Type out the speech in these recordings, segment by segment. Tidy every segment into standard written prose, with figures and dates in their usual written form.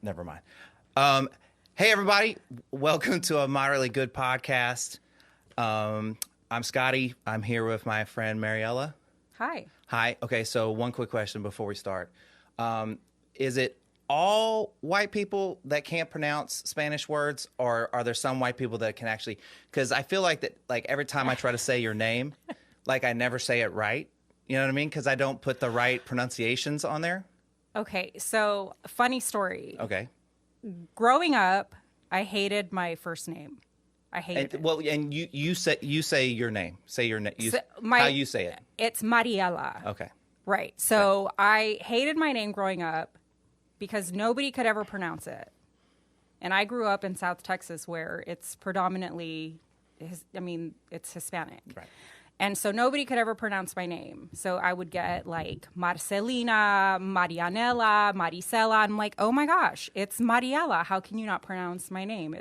Never mind. Hey, everybody. Welcome to a moderately good podcast. I'm Scotty. I'm here with my friend Mariella. Hi. Hi. Okay, so one quick question before we start. Is it all white people that can't pronounce Spanish words, or are there some white people that can actually? Because I feel like that, like every time I try to say your name, like I never say it right. You know what I mean? Because I don't put the right pronunciations on there. Okay, so funny story. Okay. Growing up, I hated my first name. I hated it. Well, and you say your name. Say your name. How you say it? It's Mariella. Okay. Right. So I hated my name growing up because nobody could ever pronounce it. And I grew up in South Texas where it's predominantly, it's Hispanic. Right. And so nobody could ever pronounce my name. So I would get like Marcelina, Marianella, Maricela. I'm like, oh my gosh, it's Mariella. How can you not pronounce my name?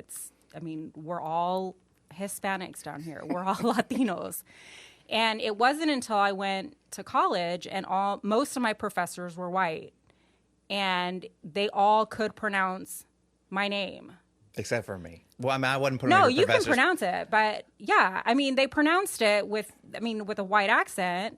We're all Hispanics down here. We're all Latinos. And it wasn't until I went to college and most of my professors were white. And they all could pronounce my name. Except for me. Well, I wasn't putting No, you can pronounce it, but yeah, they pronounced it with a white accent,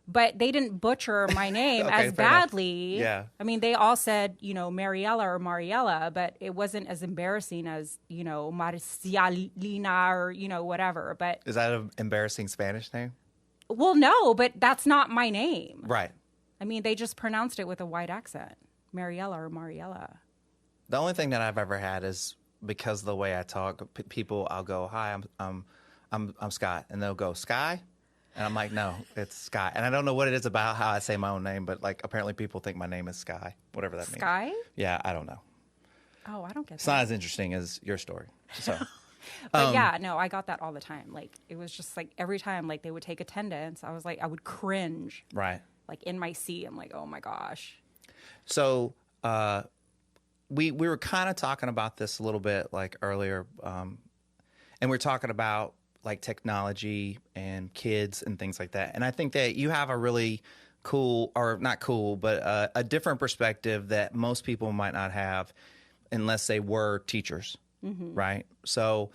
but they didn't butcher my name as badly. Yeah. They all said, Mariella or Mariella, but it wasn't as embarrassing as, Marcialina or, whatever. But is that an embarrassing Spanish name? Well, no, but that's not my name. Right. They just pronounced it with a white accent, Mariella or Mariella. The only thing that I've ever had is because of the way I talk, people, I'll go, hi, I'm Scott, and they'll go, Sky? And I'm like, no, it's Sky. And I don't know what it is about how I say my own name, but like apparently people think my name is Sky, whatever that means. Sky? Yeah, I don't know. Oh, I don't get that. It's not as interesting as your story. So, but yeah, no, I got that all the time. Like it was just like every time like they would take attendance, I was like, I would cringe. Right. Like in my seat, I'm like, oh my gosh. So, we were kind of talking about this a little bit like earlier, and we're talking about like technology and kids and things like that. And I think that you have a really cool, or not cool, but a different perspective that most people might not have unless they were teachers, right? So,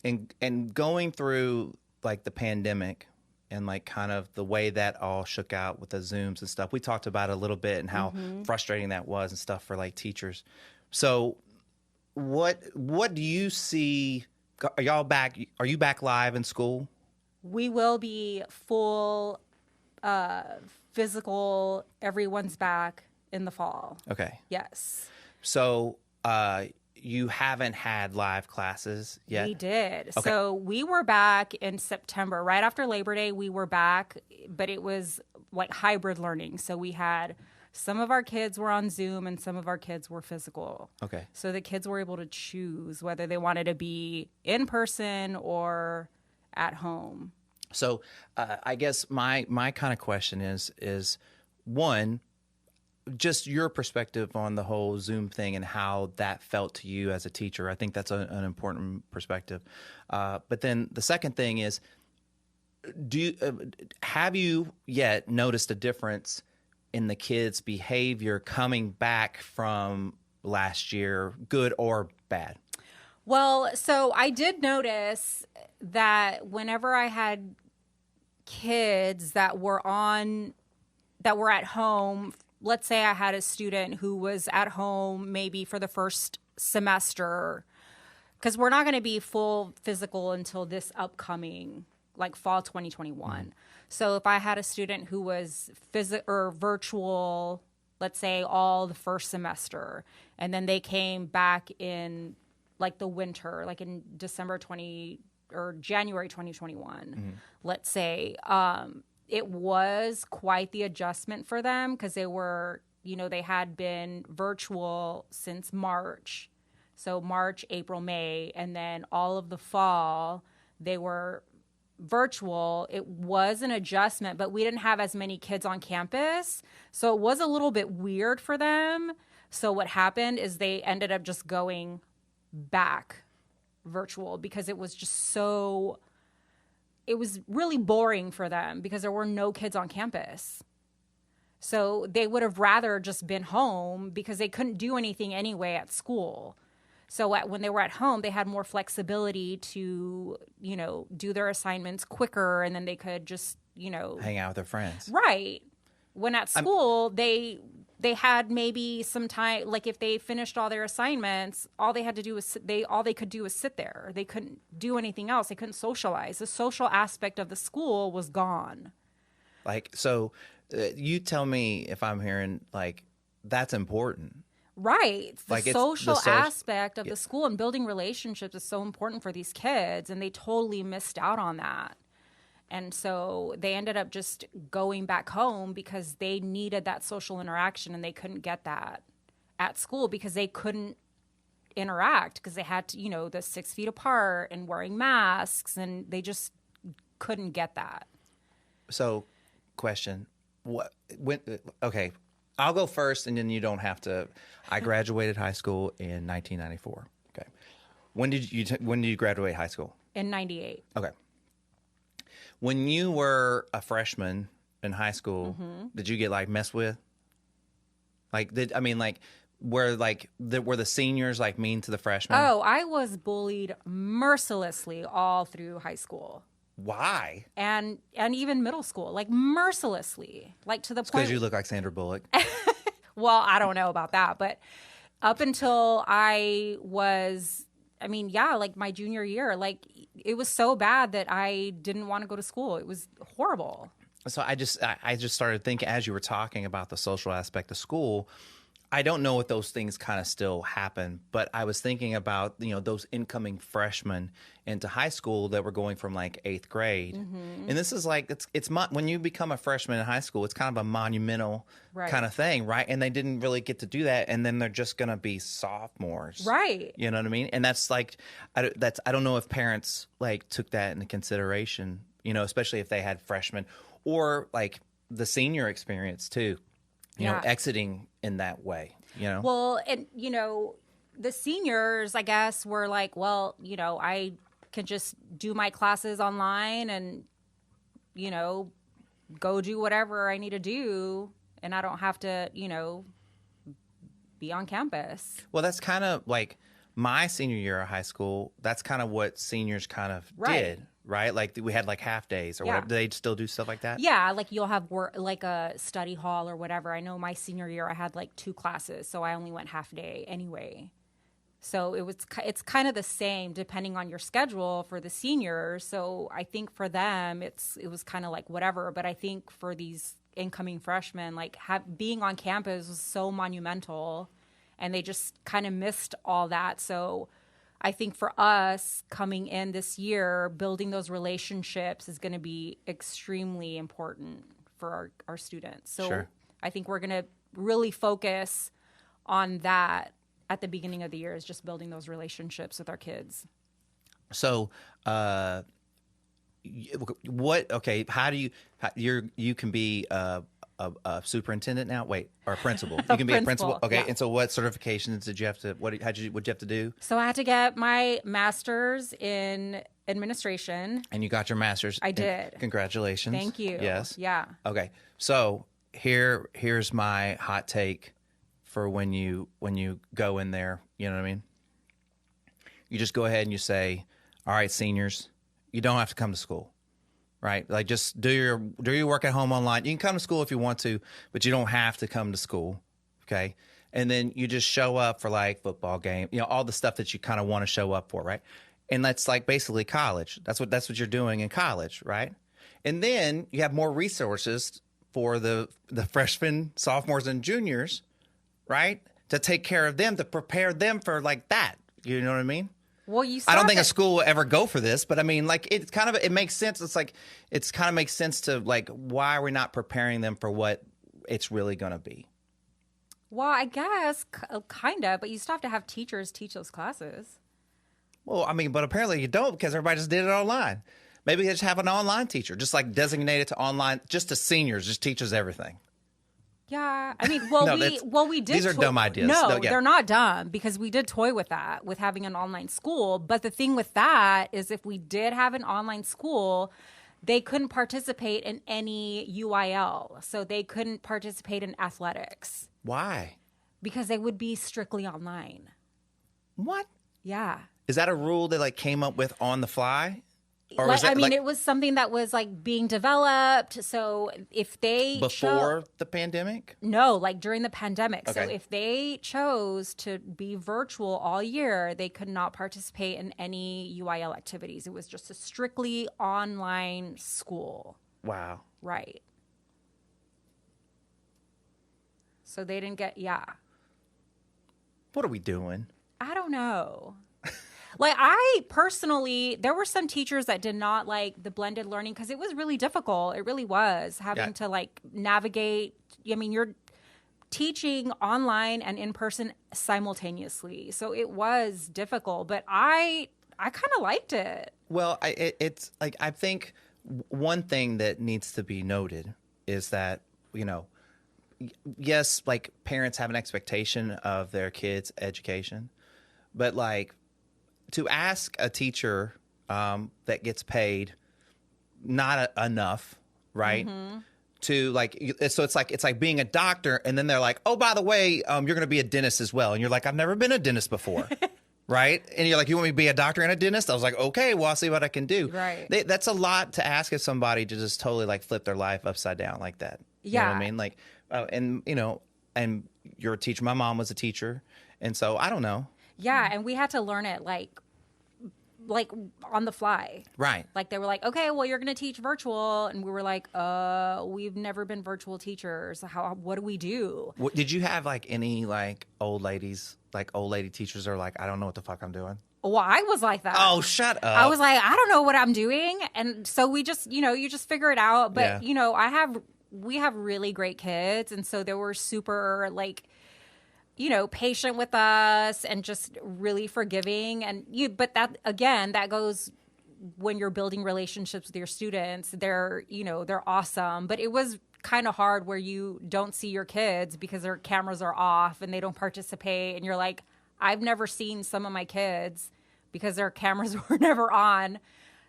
and going through like the pandemic and like kind of the way that all shook out with the Zooms and stuff, we talked about it a little bit and how frustrating that was and stuff for like teachers. So what do you see? Are y'all back? Are you back live in school? We will be full physical. Everyone's back in the fall. Okay. Yes. So you haven't had live classes yet? We did. Okay. So we were back in September. Right after Labor Day, we were back, but it was like hybrid learning. So we had some of our kids were on Zoom and some of our kids were physical. Okay. So the kids were able to choose whether they wanted to be in person or at home. So I guess my kind of question is one, just your perspective on the whole Zoom thing and how that felt to you as a teacher. I think that's an important perspective. But then the second thing is, have you yet noticed a difference in the kids' behavior coming back from last year, good or bad? Well, so I did notice that whenever I had kids that were at home, let's say I had a student who was at home maybe for the first semester, because we're not going to be full physical until this upcoming, like fall 2021. So if I had a student who was virtual, let's say all the first semester, and then they came back in like the winter, like in January 2021, let's say, it was quite the adjustment for them because they were, they had been virtual since March. So March, April, May, and then all of the fall, they were virtual. It was an adjustment, but we didn't have as many kids on campus. So it was a little bit weird for them. So what happened is they ended up just going back virtual because it was just it was really boring for them because there were no kids on campus. So they would have rather just been home because they couldn't do anything anyway at school. So when they were at home, they had more flexibility to, do their assignments quicker, and then they could just, hang out with their friends. Right. When at school, they had maybe some time, like if they finished all their assignments, all they had to do was all they could do was sit there. They couldn't do anything else. They couldn't socialize. The social aspect of the school was gone. Like, so you tell me if I'm hearing, like, that's important. Right. The Like, social aspect of the school and building relationships is so important for these kids, and they totally missed out on that. And so they ended up just going back home because they needed that social interaction, and they couldn't get that at school because they couldn't interact because they had to, the 6 feet apart and wearing masks, and they just couldn't get that. So, question. Okay, I'll go first, and then you don't have to. I graduated high school in 1994. Okay, when did you graduate high school? In 98. Okay, when you were a freshman in high school, did you get like messed with? Like, were the seniors like mean to the freshmen? Oh, I was bullied mercilessly all through high school. Why? And even middle school, like mercilessly, like to the point. Because you look like Sandra Bullock. Well, I don't know about that, but up until I was, like my junior year, like it was so bad that I didn't want to go to school. It was horrible. So I just started thinking as you were talking about the social aspect of school. I don't know if those things kind of still happen, but I was thinking about, those incoming freshmen into high school that were going from like 8th grade. And this is like, when you become a freshman in high school, it's kind of a monumental kind of thing, right? And they didn't really get to do that. And then they're just going to be sophomores. Right. You know what I mean? And that's like, I don't know if parents like took that into consideration, especially if they had freshmen or like the senior experience too. Exiting in that way, Well, and, the seniors, I guess, were like, well, I can just do my classes online and, go do whatever I need to do. And I don't have to, be on campus. Well, that's kind of like my senior year of high school. That's kind of what seniors kind of did. Right? Like we had like half days or whatever. Do they still do stuff like that? Yeah. Like you'll have work, like a study hall or whatever. I know my senior year I had like 2 classes, so I only went half day anyway. So it's kind of the same depending on your schedule for the seniors. So I think for them it was kind of like whatever. But I think for these incoming freshmen, like being on campus was so monumental, and they just kind of missed all that. So I think for us coming in this year, building those relationships is going to be extremely important for our students. So I think we're going to really focus on that at the beginning of the year, is just building those relationships with our kids. So, how do you can be a superintendent now? Wait, or a principal? You can be a principal. Okay, yeah. And so what certifications did you have to? What'd you have to do? So I had to get my master's in administration. And you got your master's. I did. Congratulations. Thank you. Yes. Yeah. Okay. So here's my hot take for when you go in there. You know what I mean? You just go ahead and you say, "All right, seniors, you don't have to come to school." Right? Like just do your work at home online. You can come to school if you want to, but you don't have to come to school. Okay? And then you just show up for like football game, all the stuff that you kind of want to show up for, right? And that's like basically college. That's what you're doing in college, right? And then you have more resources for the freshmen, sophomores, and juniors, right? To take care of them, to prepare them for like that. You know what I mean? Well, I don't think a school will ever go for this, but I mean, like, it makes sense. It's like, it's kind of makes sense to like, why are we not preparing them for what it's really going to be? Well, I guess kind of, but you still have to have teachers teach those classes. Well, I mean, but apparently you don't, because everybody just did it online. Maybe they just have an online teacher, just like designated to online, just to seniors, just teaches everything. Yeah, I mean, we did. These are dumb ideas. No, they're not dumb, because we did toy with that, with having an online school. But the thing with that is, if we did have an online school, they couldn't participate in any UIL. So they couldn't participate in athletics Why? because they would be strictly online. What? Yeah. Is that a rule they like came up with on the fly? Or Like, was that, I mean, like, it was something that was like being developed. So if they before the pandemic? no, like during the pandemic. So Okay. if they chose to be virtual all year, they could not participate in any UIL activities. It was just a strictly online school. Wow. Right. So they didn't get, yeah. What are we doing? I don't know. Like, I personally, there were some teachers that did not like the blended learning because it was really difficult. It really was having to like navigate. I mean, you're teaching online and in person simultaneously. So it was difficult, but I kind of liked it. Well, it's like, I think one thing that needs to be noted is that, you know, yes, like parents have an expectation of their kids' education, but like to ask a teacher that gets paid not enough, right? To like, so it's like being a doctor, and then they're like, oh, by the way, you're going to be a dentist as well, and you're like, I've never been a dentist before. Right? And you're like, you want me to be a doctor and a dentist? I was like, okay, well, I'll see what I can do. Right. That's a lot to ask of somebody to just totally like flip their life upside down like that. You know what I mean? Like, and you know, and you're a teacher. My mom was a teacher. And so I don't know. Yeah. And we had to learn it like on the fly. Right. Like they were like, okay, well, you're going to teach virtual. And we were like, we've never been virtual teachers. What do we do? Did you have like any like old lady teachers that are like, I don't know what the fuck I'm doing? Well, I was like that. Oh, shut up. I was like, I don't know what I'm doing. And so we just, you just figure it out. But, Yeah. We have really great kids. And so they were super like, patient with us and just really forgiving. But that, again, that goes when you're building relationships with your students. They're awesome. But it was kind of hard where you don't see your kids because their cameras are off and they don't participate. And you're like, I've never seen some of my kids because their cameras were never on.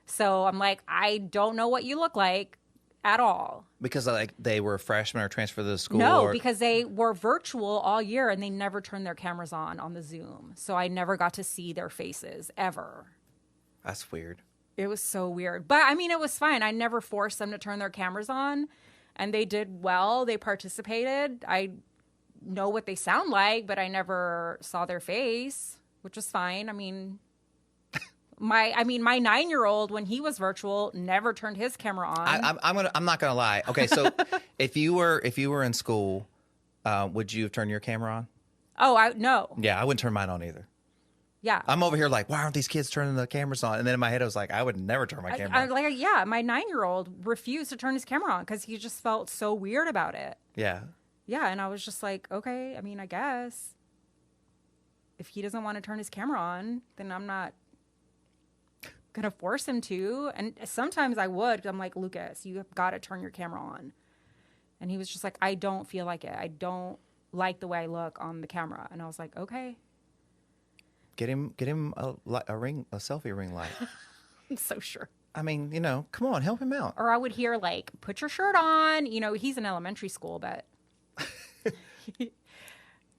So I'm like, I don't know what you look like at all. Because like they were freshmen or transferred to the school? No, because they were virtual all year and they never turned their cameras on the Zoom. So I never got to see their faces ever. That's weird. It was so weird. But I mean, it was fine. I never forced them to turn their cameras on and they did well. They participated. I know what they sound like, but I never saw their face, which was fine. I mean, my 9-year-old, when he was virtual, never turned his camera on. I'm not gonna lie. Okay, so if you were in school, would you have turned your camera on? Oh, no. Yeah, I wouldn't turn mine on either. Yeah. I'm over here like, why aren't these kids turning the cameras on? And then in my head, I was like, I would never turn my camera on. My 9-year-old refused to turn his camera on because he just felt so weird about it. Yeah. Yeah, and I was just like, okay, I mean, I guess if he doesn't want to turn his camera on, then I'm not going to force him to. And sometimes I would. I'm like, Lucas, you have got to turn your camera on. And he was just like, I don't feel like it. I don't like the way I look on the camera. And I was like, okay. Get him a selfie ring light. I'm so sure. I mean, come on, help him out. Or I would hear like, put your shirt on. He's in elementary school, but...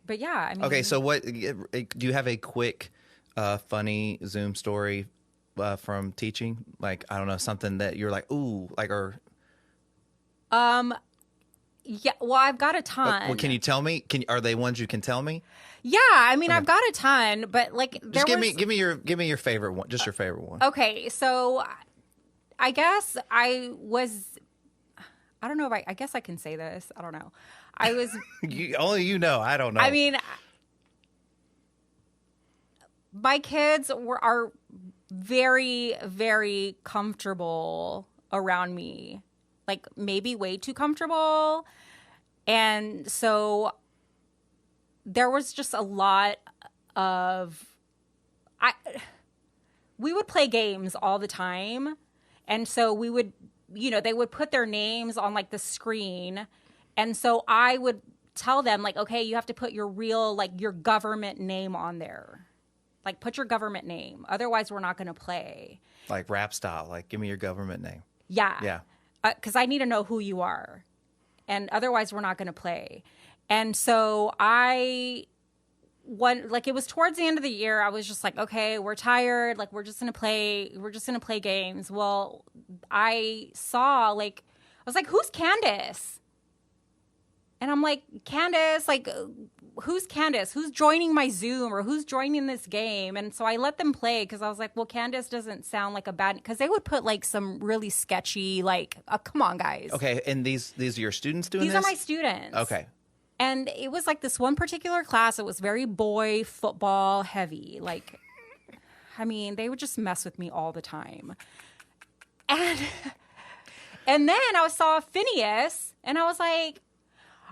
But yeah, I mean... Okay, so do you have a quick, funny Zoom story from teaching? Like, I don't know, something that you're like, ooh, like, or... Yeah, well, I've got a ton. Well, can you tell me? Are they ones you can tell me? Yeah, I mean, okay. I've got a ton, but like, just give me your favorite one, just your favorite one. Okay, so I guess I don't know if I guess I can say this. I don't know. I was only I don't know. I mean, my kids are very, very comfortable around me. Like maybe way too comfortable. And so there was just a lot of we would play games all the time. And so we would, they would put their names on like the screen. And so I would tell them like, okay, you have to put your real, like your government name on there. Like put your government name. Otherwise we're not going to play. Like rap style. Like give me your government name. Yeah. Yeah. Because I need to know who you are. And otherwise, we're not going to play. And so it was towards the end of the year, I was just like, okay, we're tired. Like, we're just going to play games. Well, I was like, who's Candace? And I'm like, Candace, like, who's Candace? Who's joining my Zoom or who's joining this game? And so I let them play because I was like, well, Candace doesn't sound like a bad, because they would put like some really sketchy, like, come on, guys. Okay, and these are your students doing These this? are my students. Okay. And it was like this one particular class. It was very boy football heavy. Like, I mean, they would just mess with me all the time. And then I saw Phineas, and I was like,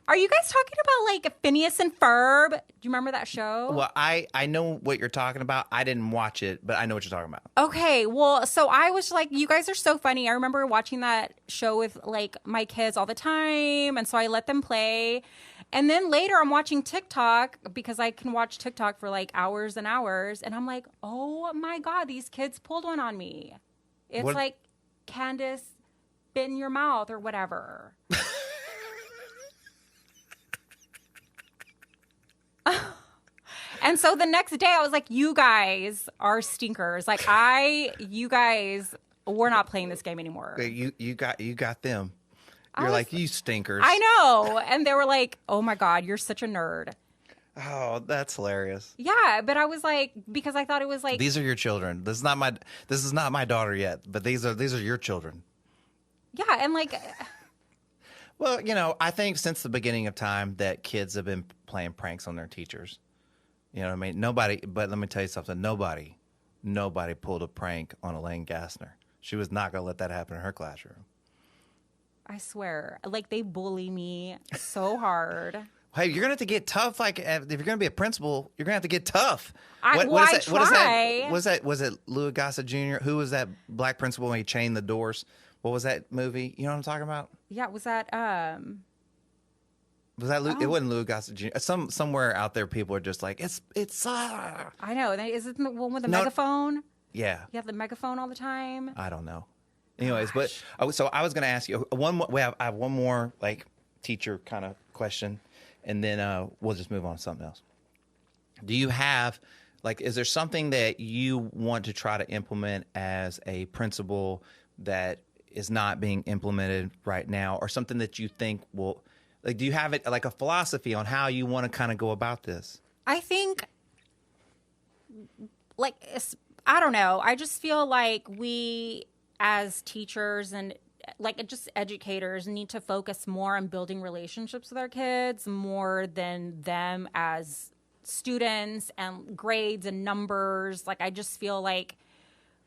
are you guys talking about like Phineas and Ferb? Do you remember that show? Well, I know what you're talking about. I didn't watch it, but I know what you're talking about. Okay, well, so I was like, you guys are so funny. I remember watching that show with like my kids all the time, and so I let them play. And then later I'm watching TikTok because I can watch TikTok for like hours and hours, and I'm like, oh my God, these kids pulled one on me. It's like, Candace, spit in your mouth or whatever. And so the next day I was like, you guys are stinkers. Like, you guys, we're not playing this game anymore. You got them. You're like, you stinkers. I know. And they were like, oh my God, you're such a nerd. Oh, that's hilarious. Yeah, but I was like, because I thought it was like, these are your children. This is not my daughter yet, but these are your children. Yeah, and like, well, I think since the beginning of time that kids have been playing pranks on their teachers. You know what I mean? But let me tell you something. Nobody pulled a prank on Elaine Gassner. She was not going to let that happen in her classroom. I swear, like, they bully me so hard. Hey, you're going to have to get tough. Like, if you're going to be a principal, you're going to have to get tough. I try. Was it Louis Gossett Jr.? Who was that black principal when he chained the doors? What was that movie? You know what I'm talking about? Yeah, was that Was that It wasn't Louis Gossett Jr. Somewhere out there, people are just like, it's. I know. Is it the one with the megaphone? Yeah. You have the megaphone all the time. I don't know. Anyways, but so I was going to ask you one more. I have one more like teacher kind of question, and then we'll just move on to something else. Do you have is there something that you want to try to implement as a principal that is not being implemented right now, or something that you think will? Like, do you have it like a philosophy on how you want to kind of go about this? I think, I don't know. I just feel like we as teachers and just educators need to focus more on building relationships with our kids more than them as students and grades and numbers. Like, I just feel like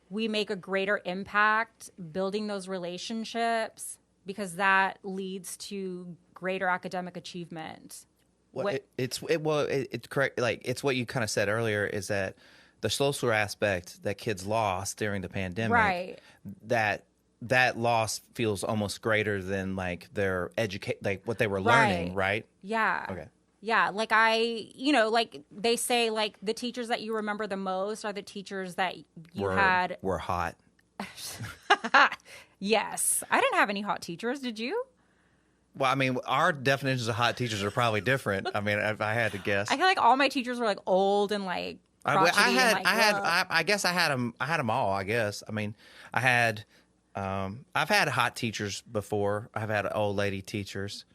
we make a greater impact building those relationships because that leads to greater academic achievement. Well, it's correct. Like, it's what you kind of said earlier, is that the social aspect that kids lost during the pandemic, right? That loss feels almost greater than like their what they were learning, right? Yeah. Okay. Yeah, like they say, like, the teachers that you remember the most are the teachers that were hot. Yes. I didn't have any hot teachers. Did you? Well, I mean, our definitions of hot teachers are probably different. I mean, if I had to guess, I feel like all my teachers were like old and like crotchety. I guess I had them all. I guess. I mean, I've had hot teachers before. I've had old lady teachers.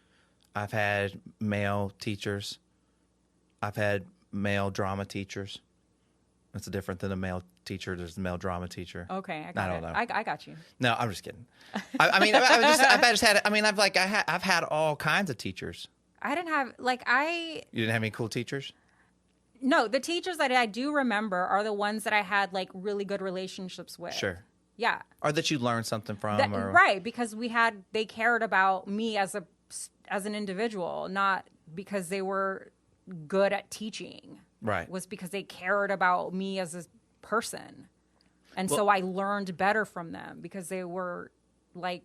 I've had male teachers. I've had male drama teachers. That's different than a male teacher. There's a male drama teacher. Okay, I don't know. I got you. No, I'm just kidding. I've had all kinds of teachers. I didn't have You didn't have any cool teachers? No, the teachers that I do remember are the ones that I had like really good relationships with. Sure. Yeah. Or that you learned something from. Right, because they cared about me as an individual, not because they were good at teaching. Right. Was because they cared about me as a person. And so I learned better from them because they were they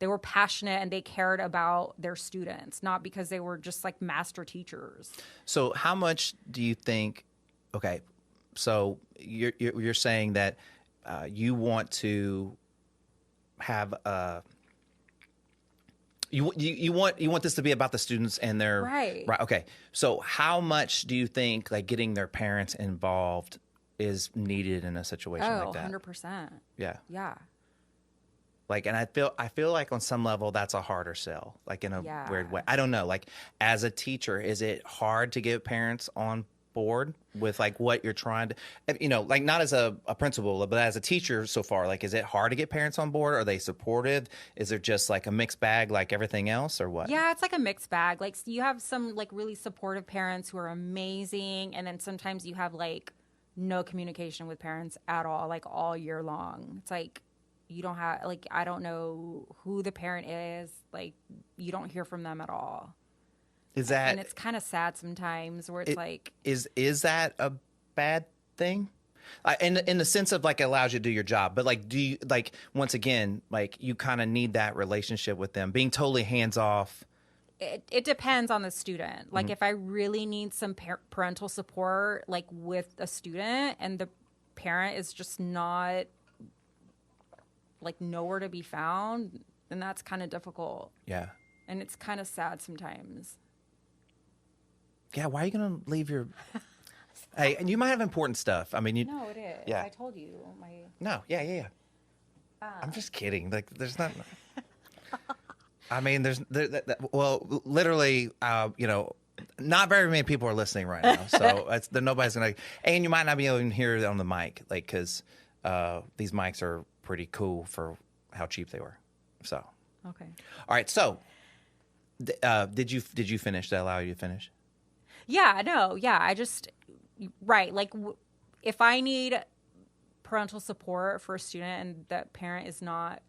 were passionate and they cared about their students, not because they were just like master teachers. So how much do you think, okay, so you're saying that you want to have you want this to be about the students and their Right. Okay. So how much do you think like getting their parents involved is needed in a situation like that? 100%. Yeah. Yeah. Like, and I feel like on some level that's a harder sell, like in a Yeah. weird way. I don't know. Like as a teacher, is it hard to get parents on board with like what you're trying to, like not as a principal, but as a teacher so far, like, is it hard to get parents on board? Are they supportive? Is there just like a mixed bag like everything else or what? Yeah, it's like a mixed bag. Like you have some like really supportive parents who are amazing. And then sometimes you have like no communication with parents at all, like all year long. It's like, you don't have, like, I don't know who the parent is. Like, you don't hear from them at all. Is that, and it's kind of sad sometimes where it's like, is that a bad thing? In the sense of like it allows you to do your job, but like, do you like, once again, like you kind of need that relationship with them being totally hands off? it depends on the student. Like if I really need some parental support, like with a student and the parent is just not like nowhere to be found, then that's kind of difficult. Yeah. And it's kind of sad sometimes. Yeah, why are you going to leave your... Hey, and you might have important stuff. I mean, you... No, it is. Yeah. I told you. No, yeah. I'm just kidding. Like, there's not... I mean, well, literally, not very many people are listening right now. So nobody's going to... And you might not be able to hear it on the mic, like, because these mics are pretty cool for how cheap they were. So... Okay. All right, so... did you finish? Did I allow you to finish? Yeah, no, yeah. I just, right. Like if I need parental support for a student and that parent is not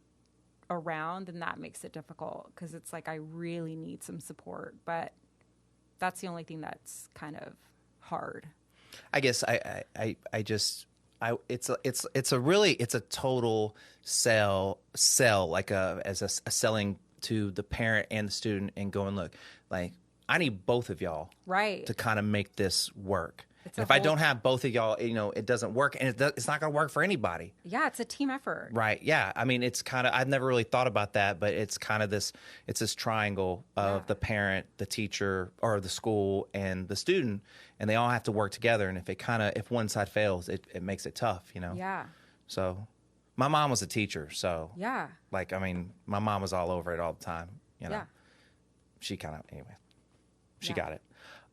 around, then that makes it difficult because it's like I really need some support. But that's the only thing that's kind of hard. I guess it's a total sell like as a selling to the parent and the student and going, look, like I need both of y'all right to kind of make this work. And if I don't have both of y'all, it doesn't work, and it's not going to work for anybody. Yeah, it's a team effort. Right. Yeah. I mean, it's kind of, I've never really thought about that, but it's kind of this triangle of the parent, the teacher, or the school, and the student, and they all have to work together. And if one side fails, it makes it tough, Yeah. So my mom was a teacher, so yeah, like, I mean, my mom was all over it all the time, Yeah. She kind of, anyway, she got it.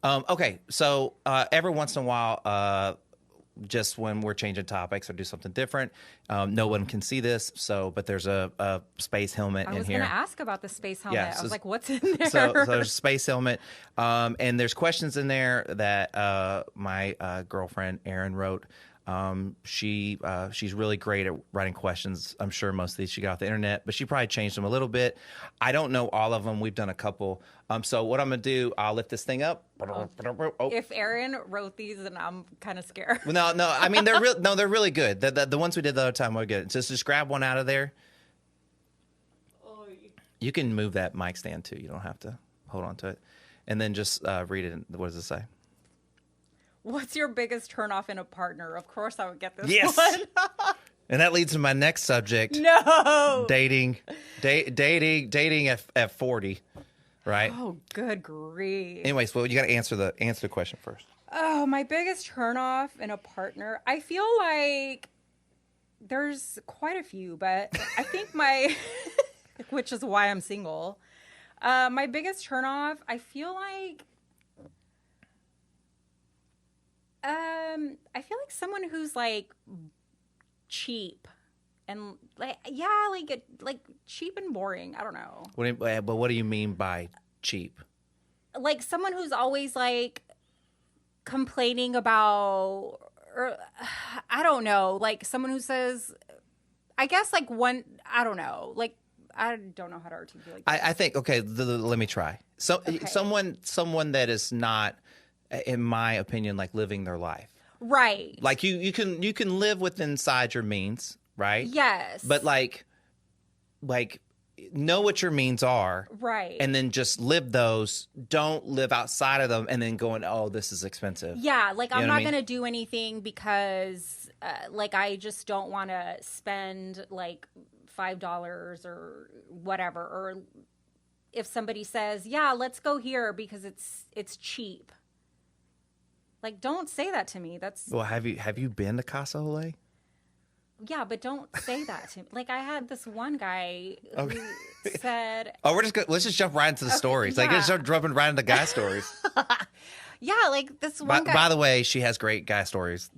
Okay, so every once in a while, just when we're changing topics or do something different, no one can see this, but there's a space helmet in here. I was going to ask about the space helmet. Yeah, I was like, what's in there? So there's a space helmet, and there's questions in there that my girlfriend Erin wrote. She's really great at writing questions. I'm sure most of these she got off the internet, but she probably changed them a little bit. I don't know all of them. We've done a couple. So what I'm going to do, I'll lift this thing up. Oh. If Erin wrote these, then I'm kind of scared. No. I mean, they're really good. The ones we did the other time were good. Just grab one out of there. You can move that mic stand too. You don't have to hold on to it. And then just read it. What does it say? What's your biggest turnoff in a partner? Of course I would get this one. And that leads to my next subject. No. Dating at 40, right? Oh, good grief. Anyways, well, you got to answer the question first. Oh, my biggest turnoff in a partner. I feel like there's quite a few, but I think which is why I'm single. My biggest turnoff, I feel like someone who's like cheap and like cheap and boring. I don't know. But what do you mean by cheap? Like someone who's always like complaining about, or I don't know, like someone who says, I guess like one, I don't know, like I don't know how to articulate this. I think let me try. Someone that is not, in my opinion, like living their life. Right. Like you can live inside your means, right? Yes. But like know what your means are. Right. And then just live those. Don't live outside of them and then going, oh, this is expensive. Yeah, like I'm know what not I mean? going to do anything because like I just don't want to spend like $5 or whatever. Or if somebody says, yeah, let's go here because it's cheap. Like, don't say that to me. That's Well, have you been to Casa Olay? yeah, but don't say that to me. Like I had this one guy who said, Oh, let's just jump right into the stories. Like, let's start jumping right into guy stories. yeah, like this one guy. By the way, she has great guy stories.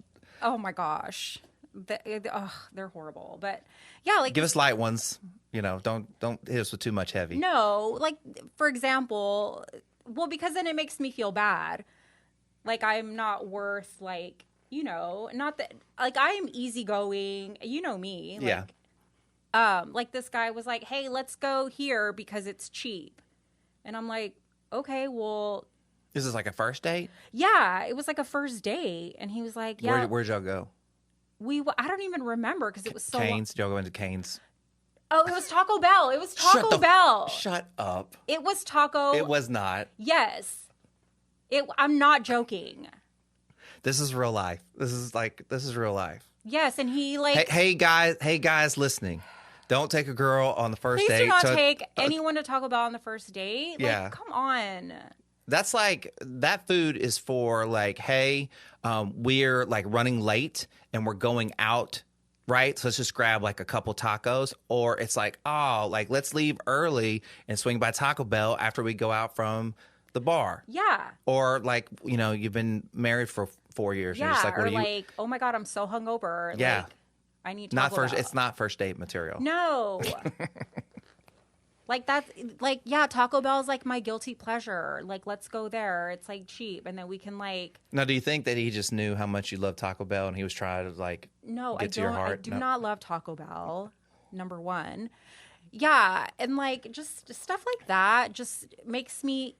Oh my gosh, they're horrible. But yeah, like Give us light ones. You know, don't hit us with too much heavy. no, like for example, well, because then it makes me feel bad. Like I'm not worth like, you know, not that like I am easygoing, you know me. Like, Yeah. Like this guy was like, hey, let's go here because it's cheap. And I'm like, okay, well, This is like a first date? yeah, it was like a first date. And he was like, yeah, Where'd y'all go? I don't even remember because it was so long. Cane's? Did y'all go into Cane's? Oh, it was Taco Bell. It was Taco Bell. Shut up. It was Taco. It was not. Yes. I'm not joking. This is real life. This is real life. Yes, and he like Hey guys listening. Don't take a girl on the first please date. do not take anyone to Taco Bell on the first date. Like, Yeah. come on. That's like, that food is for like, hey, we're like running late and we're going out, right? So let's just grab like a couple tacos. Or it's like, oh, like let's leave early and swing by Taco Bell after we go out from the bar. Yeah. Or like, you know, you've been married for 4 years. And you're Yeah. just like, what Or are you? like, oh my God, I'm so hungover. Yeah. Like, I need Not Taco first. Bell. It's not first date material. No. Like that's like, yeah, Taco Bell is like my guilty pleasure. Like, let's go there. It's like cheap. And then we can like, Now, do you think that he just knew how much you love Taco Bell and he was trying to like no, get I to your don't. heart? I do No. not love Taco Bell. Number one. Yeah. And like just stuff like that just makes me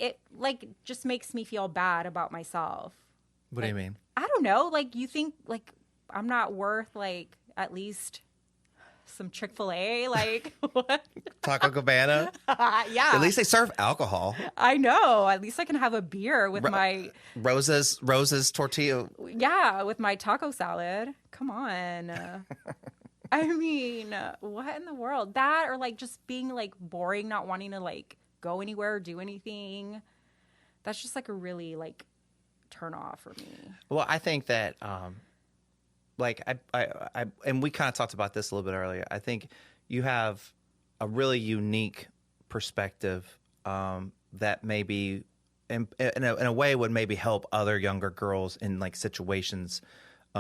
feel bad about myself. What do you mean? I don't know. Like, you think like I'm not worth like at least some Chick-fil-A? Like, what? Taco Cabana? Yeah. At least they serve alcohol. I know. At least I can have a beer with my Rosa's tortilla. with my taco salad. Come on. I mean, what in the world? That or like just being like boring, not wanting to like go anywhere or do anything. That's just like a really like turn off for me. Well, I think that, like, I and we kind of talked about this a little bit earlier. I think you have a really unique perspective that maybe, in a way, would maybe help other younger girls in like situations.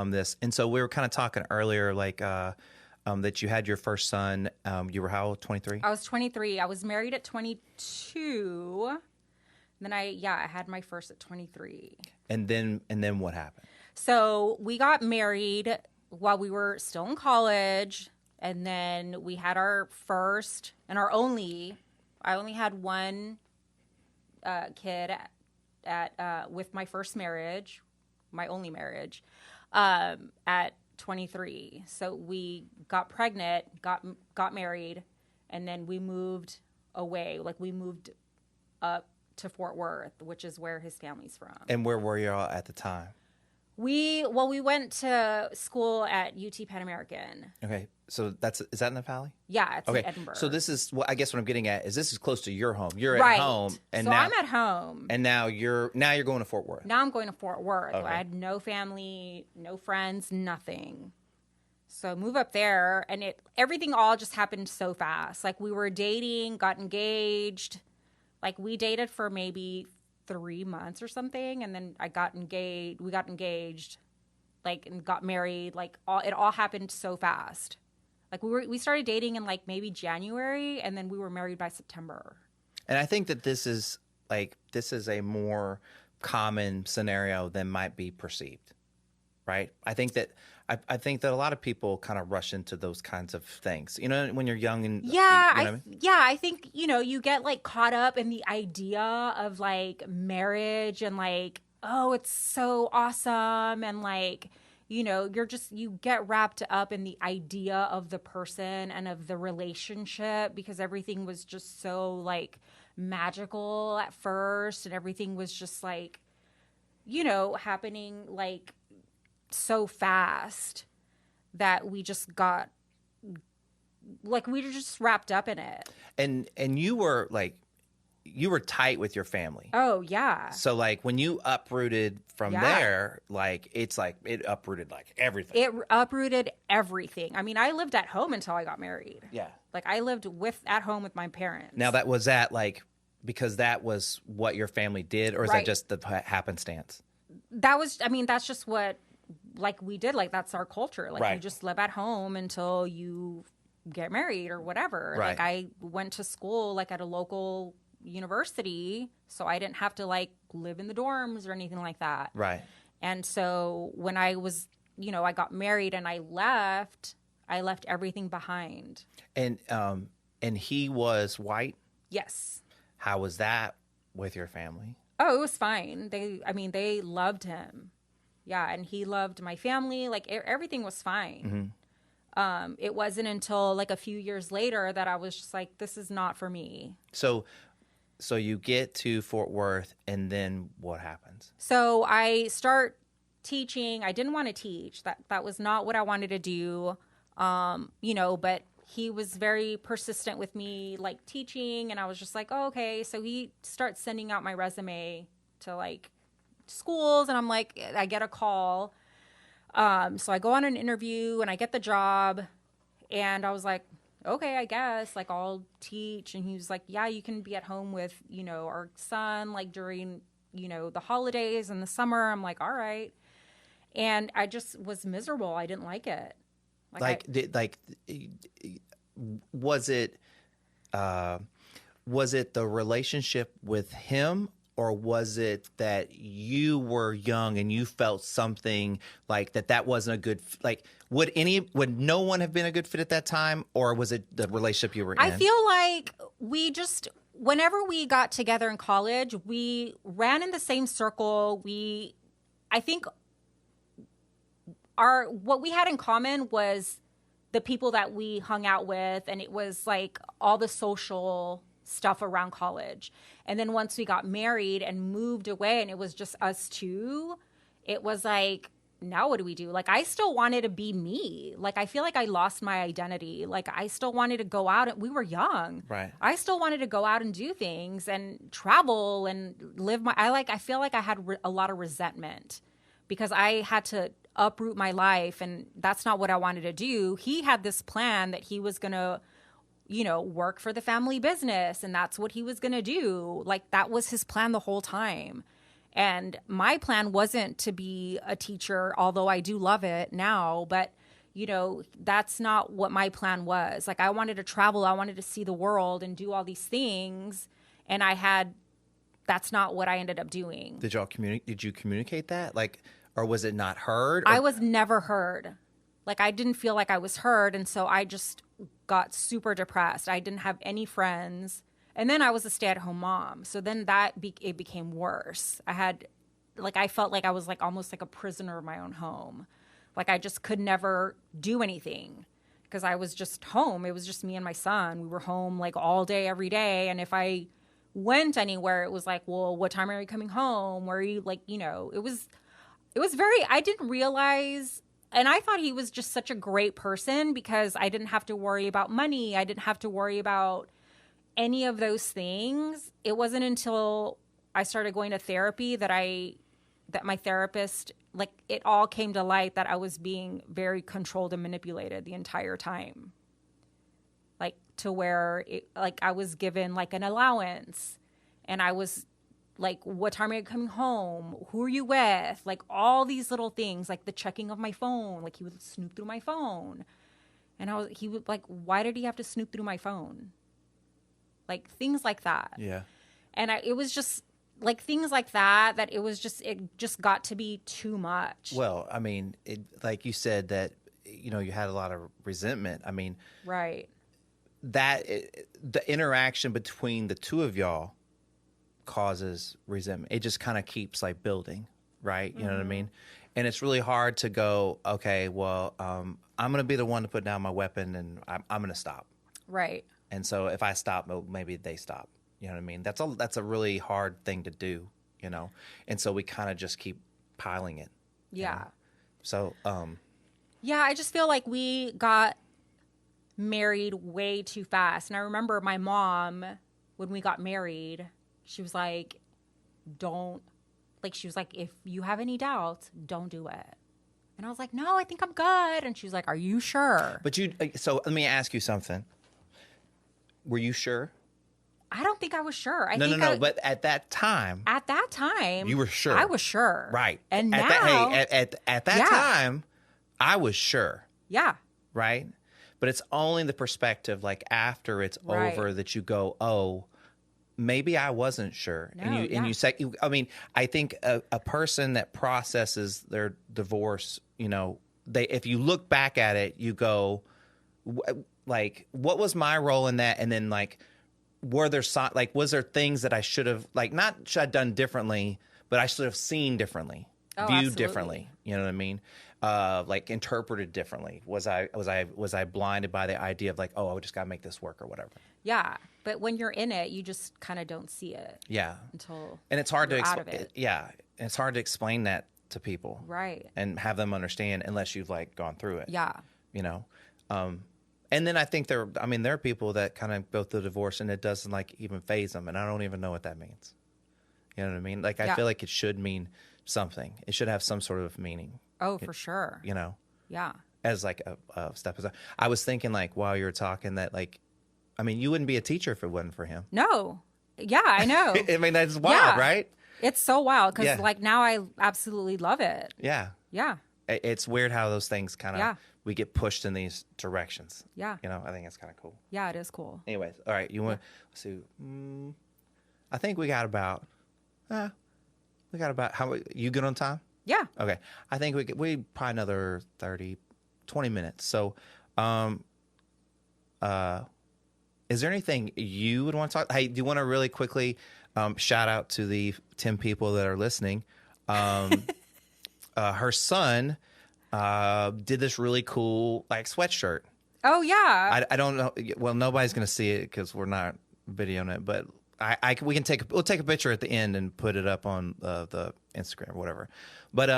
This, and so we were kind of talking earlier, like that you had your first son. You were how old? 23? I was 23. I was married at 22. Then I had my first at 23. And then what happened? So we got married while we were still in college, and then we had our first and our only. I only had one kid with my first marriage, my only marriage, at 23. So we got pregnant, got married, and then we moved away. Like we moved up to Fort Worth, which is where his family's from. And where were y'all at the time? We went to school at UT Pan American. Okay, so is that in the Valley? Yeah, it's Okay, in Edinburgh. so this is I guess what I'm getting at is this is close to your home. You're right. at home, and so now I'm at home. and now you're going to Fort Worth. Now I'm going to Fort Worth. Okay. I had no family, no friends, nothing. So move up there, and everything all just happened so fast. Like we were dating, got engaged. Like we dated for maybe 3 months or something, and then I got engaged. We got engaged, like, and got married. Like it all happened so fast. Like we started dating in like maybe January, and then we were married by September. And I think that this is a more common scenario than might be perceived, right? I think that a lot of people kind of rush into those kinds of things. You know, when you're young and yeah, you know what I mean? I think you get like caught up in the idea of like marriage and like, oh, it's so awesome, and like you get wrapped up in the idea of the person and of the relationship, because everything was just so like magical at first, and everything was just like, happening like so fast that we just got like, we were just wrapped up in it. And you were tight with your family. Oh yeah. So like when you uprooted from there, like it's like it uprooted like everything. It uprooted everything. I mean, I lived at home until I got married. Yeah. Like I lived at home with my parents. Now was that like because that was what your family did, or is that just the happenstance? That's just what like we did. Like that's our culture. Like you just live at home until you get married or whatever. Right. Like I went to school like at a local university, so I didn't have to like live in the dorms or anything like that. Right. And so when I was, I got married and I left everything behind. And he was white? Yes. How was that with your family? Oh, it was fine. They loved him. Yeah, and he loved my family. Like everything was fine. Mm-hmm. It wasn't until like a few years later that I was just like, this is not for me. So you get to Fort Worth, and then what happens? So I start teaching. I didn't want to teach. That was not what I wanted to do. But he was very persistent with me, like teaching, and I was just like, oh, okay. So he starts sending out my resume to like schools, and I'm like, I get a call. So I go on an interview and I get the job, and I was like, okay, I guess like I'll teach. And he was like, yeah, you can be at home with, our son, like during, the holidays and the summer. I'm like, all right. And I just was miserable. I didn't like it. Was it the relationship with him, or was it that you were young and you felt something like that wasn't a good, like, would no one have been a good fit at that time, or was it the relationship you were in? I feel like whenever we got together in college, we ran in the same circle. I think what we had in common was the people that we hung out with, and it was like all the social stuff around college. And then once we got married and moved away and it was just us two, it was like, now what do we do? Like, I still wanted to be me. Like, I feel like I lost my identity. Like, I still wanted to go out, and we were young. Right. I still wanted to go out and do things and travel and live I feel like I had a lot of resentment because I had to uproot my life, and that's not what I wanted to do. He had this plan that he was going to, work for the family business, and that's what he was going to do. Like, that was his plan the whole time. And my plan wasn't to be a teacher, although I do love it now, but that's not what my plan was. Like, I wanted to travel, I wanted to see the world and do all these things, and that's not what I ended up doing. Did you communicate that? Like, or was it not heard? I was never heard. Like, I didn't feel like I was heard, and so I just got super depressed. I didn't have any friends. And then I was a stay-at-home mom. So then it became worse. I felt like I was like almost like a prisoner of my own home. Like, I just could never do anything because I was just home. It was just me and my son. We were home like all day, every day. And if I went anywhere, it was like, well, what time are you coming home? Where are you, like, it was very, I didn't realize. And I thought he was just such a great person because I didn't have to worry about money. I didn't have to worry about any of those things. It wasn't until I started going to therapy that my therapist, like, it all came to light that I was being very controlled and manipulated the entire time. Like, to where I was given like an allowance, and I was like, what time are you coming home? Who are you with? Like, all these little things, like the checking of my phone. Like, he would snoop through my phone. And he would like, why did he have to snoop through my phone? Like, things like that. Yeah. And it was just like things like that it just got to be too much. Well, I mean, like you said that, you had a lot of resentment. I mean, right. The interaction between the two of y'all causes resentment. It just kind of keeps like building, right? You know what I mean? And it's really hard to go, okay, well, I'm going to be the one to put down my weapon, and I'm going to stop. Right. And so if I stop, well, maybe they stop. You know what I mean? That's a really hard thing to do, you know? And so we kind of just keep piling it. Yeah. You know? So, yeah, I just feel like we got married way too fast. And I remember my mom, when we got married, she was like, if you have any doubts, don't do it. And I was like, no, I think I'm good. And she was like, are you sure? but so let me ask you something. Were you sure? I don't think I was sure. No. But at that time, you were sure. I was sure. Right. And at now, at that time, I was sure. Yeah. Right. But it's only the perspective, like after it's over, that you go, oh, maybe I wasn't sure. No, and you say, I mean, I think a person that processes their divorce, you know, if you look back at it, you go, like, what was my role in that? And then like, was there things that I should have, like, not should I have done differently, but I should have seen differently, viewed absolutely. differently. You know what I mean? Like interpreted differently. Was I blinded by the idea of like, oh, I just got to make this work or whatever? Yeah. But when you're in it, you just kind of don't see it. Yeah. Until and it's hard to out of it. Yeah. And it's hard to explain that to people. Right. And have them understand unless you've like gone through it. Yeah. You know? And then I think there are people that kind of go through divorce and it doesn't like even phase them. And I don't even know what that means. You know what I mean? Like, I feel like it should mean something. It should have some sort of meaning. Oh, for sure. You know? Yeah. As like a step aside. I was thinking like while you were talking that like, I mean, you wouldn't be a teacher if it wasn't for him. No. Yeah, I know. I mean, that's wild, right? It's so wild because like now I absolutely love it. Yeah. Yeah. It's weird how those things kind of, Yeah. we get pushed in these directions. Yeah. You know, I think it's kind of cool. Yeah, it is cool. Anyways, all right. You want to see? I think we got about, how, you good on time? Yeah. Okay. I think we probably another 30, 20 minutes. So, is there anything you would want to talk? Hey, do you want to really quickly shout out to the 10 people that are listening? Her son did this really cool like sweatshirt. Oh yeah. I don't know. Well, nobody's going to see it because we're not videoing it, but we'll take a picture at the end and put it up on the Instagram or whatever. But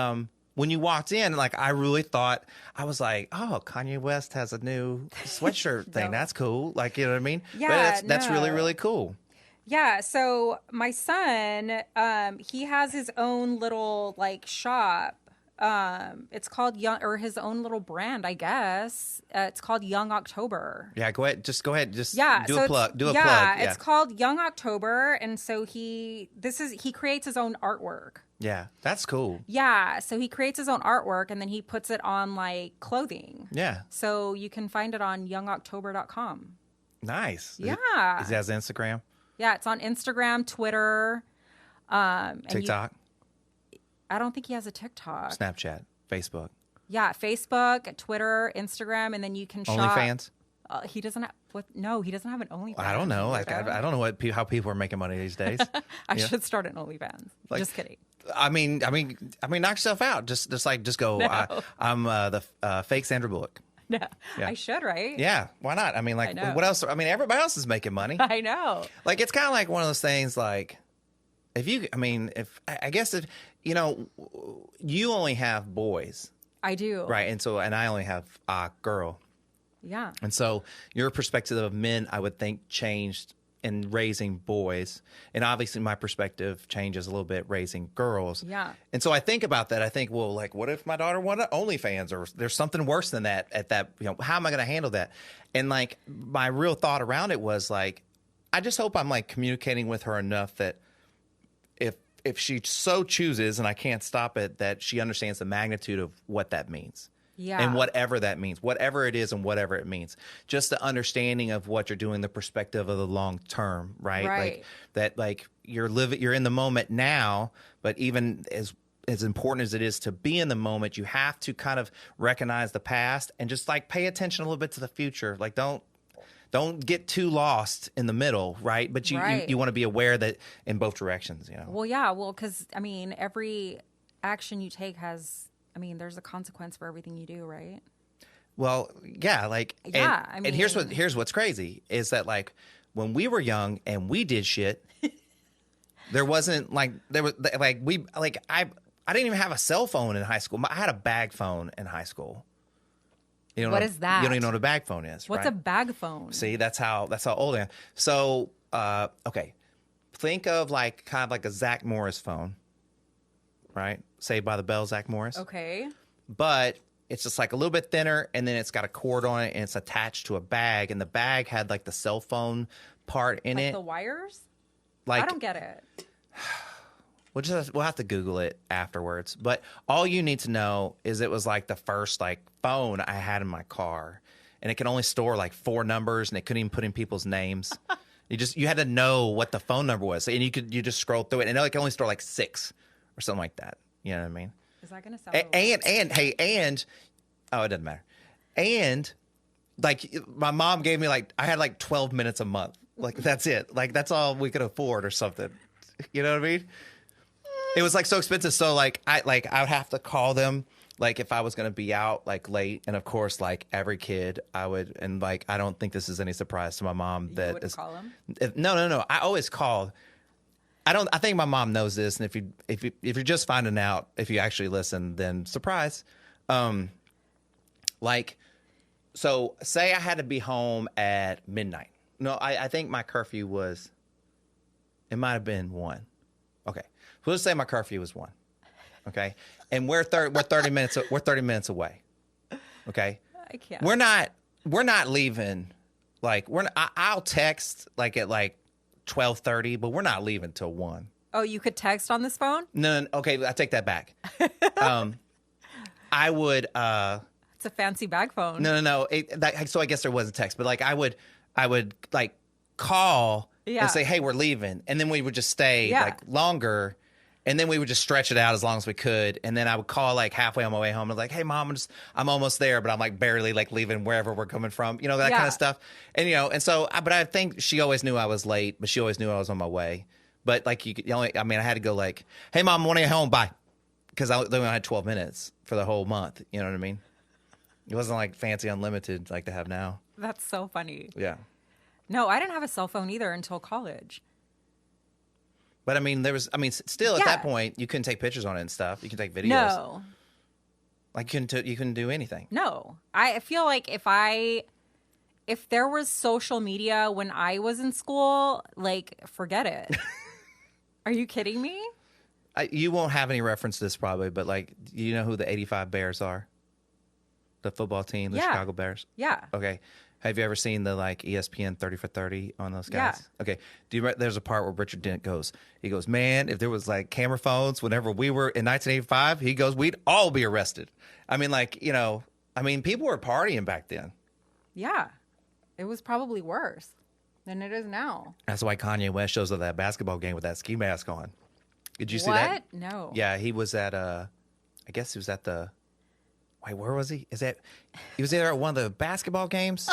when you walked in, like I really thought, I was like, oh, Kanye West has a new sweatshirt thing. That's cool. Like, you know what I mean? Yeah, but that's really, really cool. Yeah, so my son, he has his own little like shop. It's called his own little brand, I guess. It's called Young October. Yeah, go ahead. Just go ahead. Just do a plug. Do a plug. Yeah, it's called Young October, and so he creates his own artwork. Yeah, that's cool. Yeah, so he creates his own artwork and then he puts it on like clothing. Yeah. So you can find it on youngoctober.com. Nice. Yeah. Is it has Instagram? Yeah, it's on Instagram, Twitter, TikTok. I don't think he has a TikTok. Snapchat, Facebook. Yeah, Facebook, Twitter, Instagram, and then you can shop. OnlyFans? He doesn't have. No, he doesn't have an OnlyFans. I don't know. Like I don't know how people are making money these days. I should start an OnlyFans. Like, just kidding. I mean, knock yourself out. Just go. No. I'm the fake Sandra Bullock. No, yeah. I should, right? Yeah, why not? I mean, like, what else? I mean, everybody else is making money. I know. Like, it's kind of like one of those things. Like, if you you only have boys. I do. Right, and I only have a girl. Yeah. And so your perspective of men, I would think, changed in raising boys. And obviously my perspective changes a little bit raising girls. Yeah. And so I think about that. I think, well, like, what if my daughter wanted OnlyFans or there's something worse than that at that, how am I going to handle that? And like my real thought around it was like, I just hope I'm like communicating with her enough that if she so chooses and I can't stop it, that she understands the magnitude of what that means. Yeah. And whatever that means, whatever it is and whatever it means, just the understanding of what you're doing, the perspective of the long term, right? Like that, like you're in the moment now, but even as important as it is to be in the moment, you have to kind of recognize the past and just like pay attention a little bit to the future. Like don't get too lost in the middle, right? But you want to be aware that in both directions, Well, yeah, because I mean, every action you take has I mean, there's a consequence for everything you do, right? Well, yeah, like, Yeah, and here's what's crazy is that like when we were young and we did shit, there wasn't like there was like we like I didn't even have a cell phone in high school. I had a bag phone in high school. You don't What know, is that? You don't even know what a bag phone is. What's right? a bag phone? See, that's how old I am. So, okay, think of like kind of like a Zach Morris phone, right? Saved by the Bell, Zach Morris. Okay. But it's just like a little bit thinner, and then it's got a cord on it, and it's attached to a bag, and the bag had like the cell phone part in Like it. the wires? Like I don't get it. we'll have to Google it afterwards. But all you need to know is it was like the first like phone I had in my car, and it could only store like 4 numbers, and it couldn't even put in people's names. You had to know what the phone number was, and you just scroll through it, and it could only store like 6 or something like that. You know what I mean? Is that going to sound and oh, it doesn't matter. And like my mom gave me like I had like 12 minutes a month. Like that's it. Like that's all we could afford or something. You know what I mean? It was like so expensive. So like I would have to call them like if I was going to be out like late, and of course like every kid I would, and like I don't think this is any surprise to my mom you that wouldn't call them? No. I always called. I think my mom knows this, and if you're just finding out, if you actually listen, then surprise. Like, so say I had to be home at midnight. No, I think my curfew was. It might have been 1. Okay, so let's say my curfew was 1. Okay, and we're 30 minutes. We're 30 minutes away. Okay, I can't. We're not leaving. Like I'll text like at like 12:30, but we're not leaving till 1. Oh, you could text on this phone? No, okay, I take that back. I would. It's a fancy bag phone. No. So I guess there was a text, but like I would like call and say, "Hey, we're leaving," and then we would just stay like longer, and then we would just stretch it out as long as we could, and then I would call like halfway on my way home, and I was like, "Hey, Mom, I'm almost there, but I'm like barely like leaving wherever we're coming from," you know, that kind of stuff, and and so, but I think she always knew I was late, but she always knew I was on my way, but like I had to go like, "Hey, Mom, I'm on your home, bye," because I only had 12 minutes for the whole month, you know what I mean? It wasn't like fancy unlimited like they have now. That's so funny. Yeah. No, I didn't have a cell phone either until college. But still at that point, you couldn't take pictures on it and stuff. You can take videos. No. Like you couldn't do anything. No. I feel like if there was social media when I was in school, like forget it. Are you kidding me? You won't have any reference to this probably, but like, you know who the 85 Bears are? The football team, the Chicago Bears? Yeah. Okay. Have you ever seen the like ESPN 30 for 30 on those guys? Yeah. Okay. There's a part where Richard Dent goes, man, if there was like camera phones whenever we were in 1985, he goes, we'd all be arrested. I mean, like, people were partying back then. Yeah. It was probably worse than it is now. That's why Kanye West shows up at that basketball game with that ski mask on. Did you see that? What? No. Yeah, he was at I guess he was at the wait, where was he? He was either at one of the basketball games.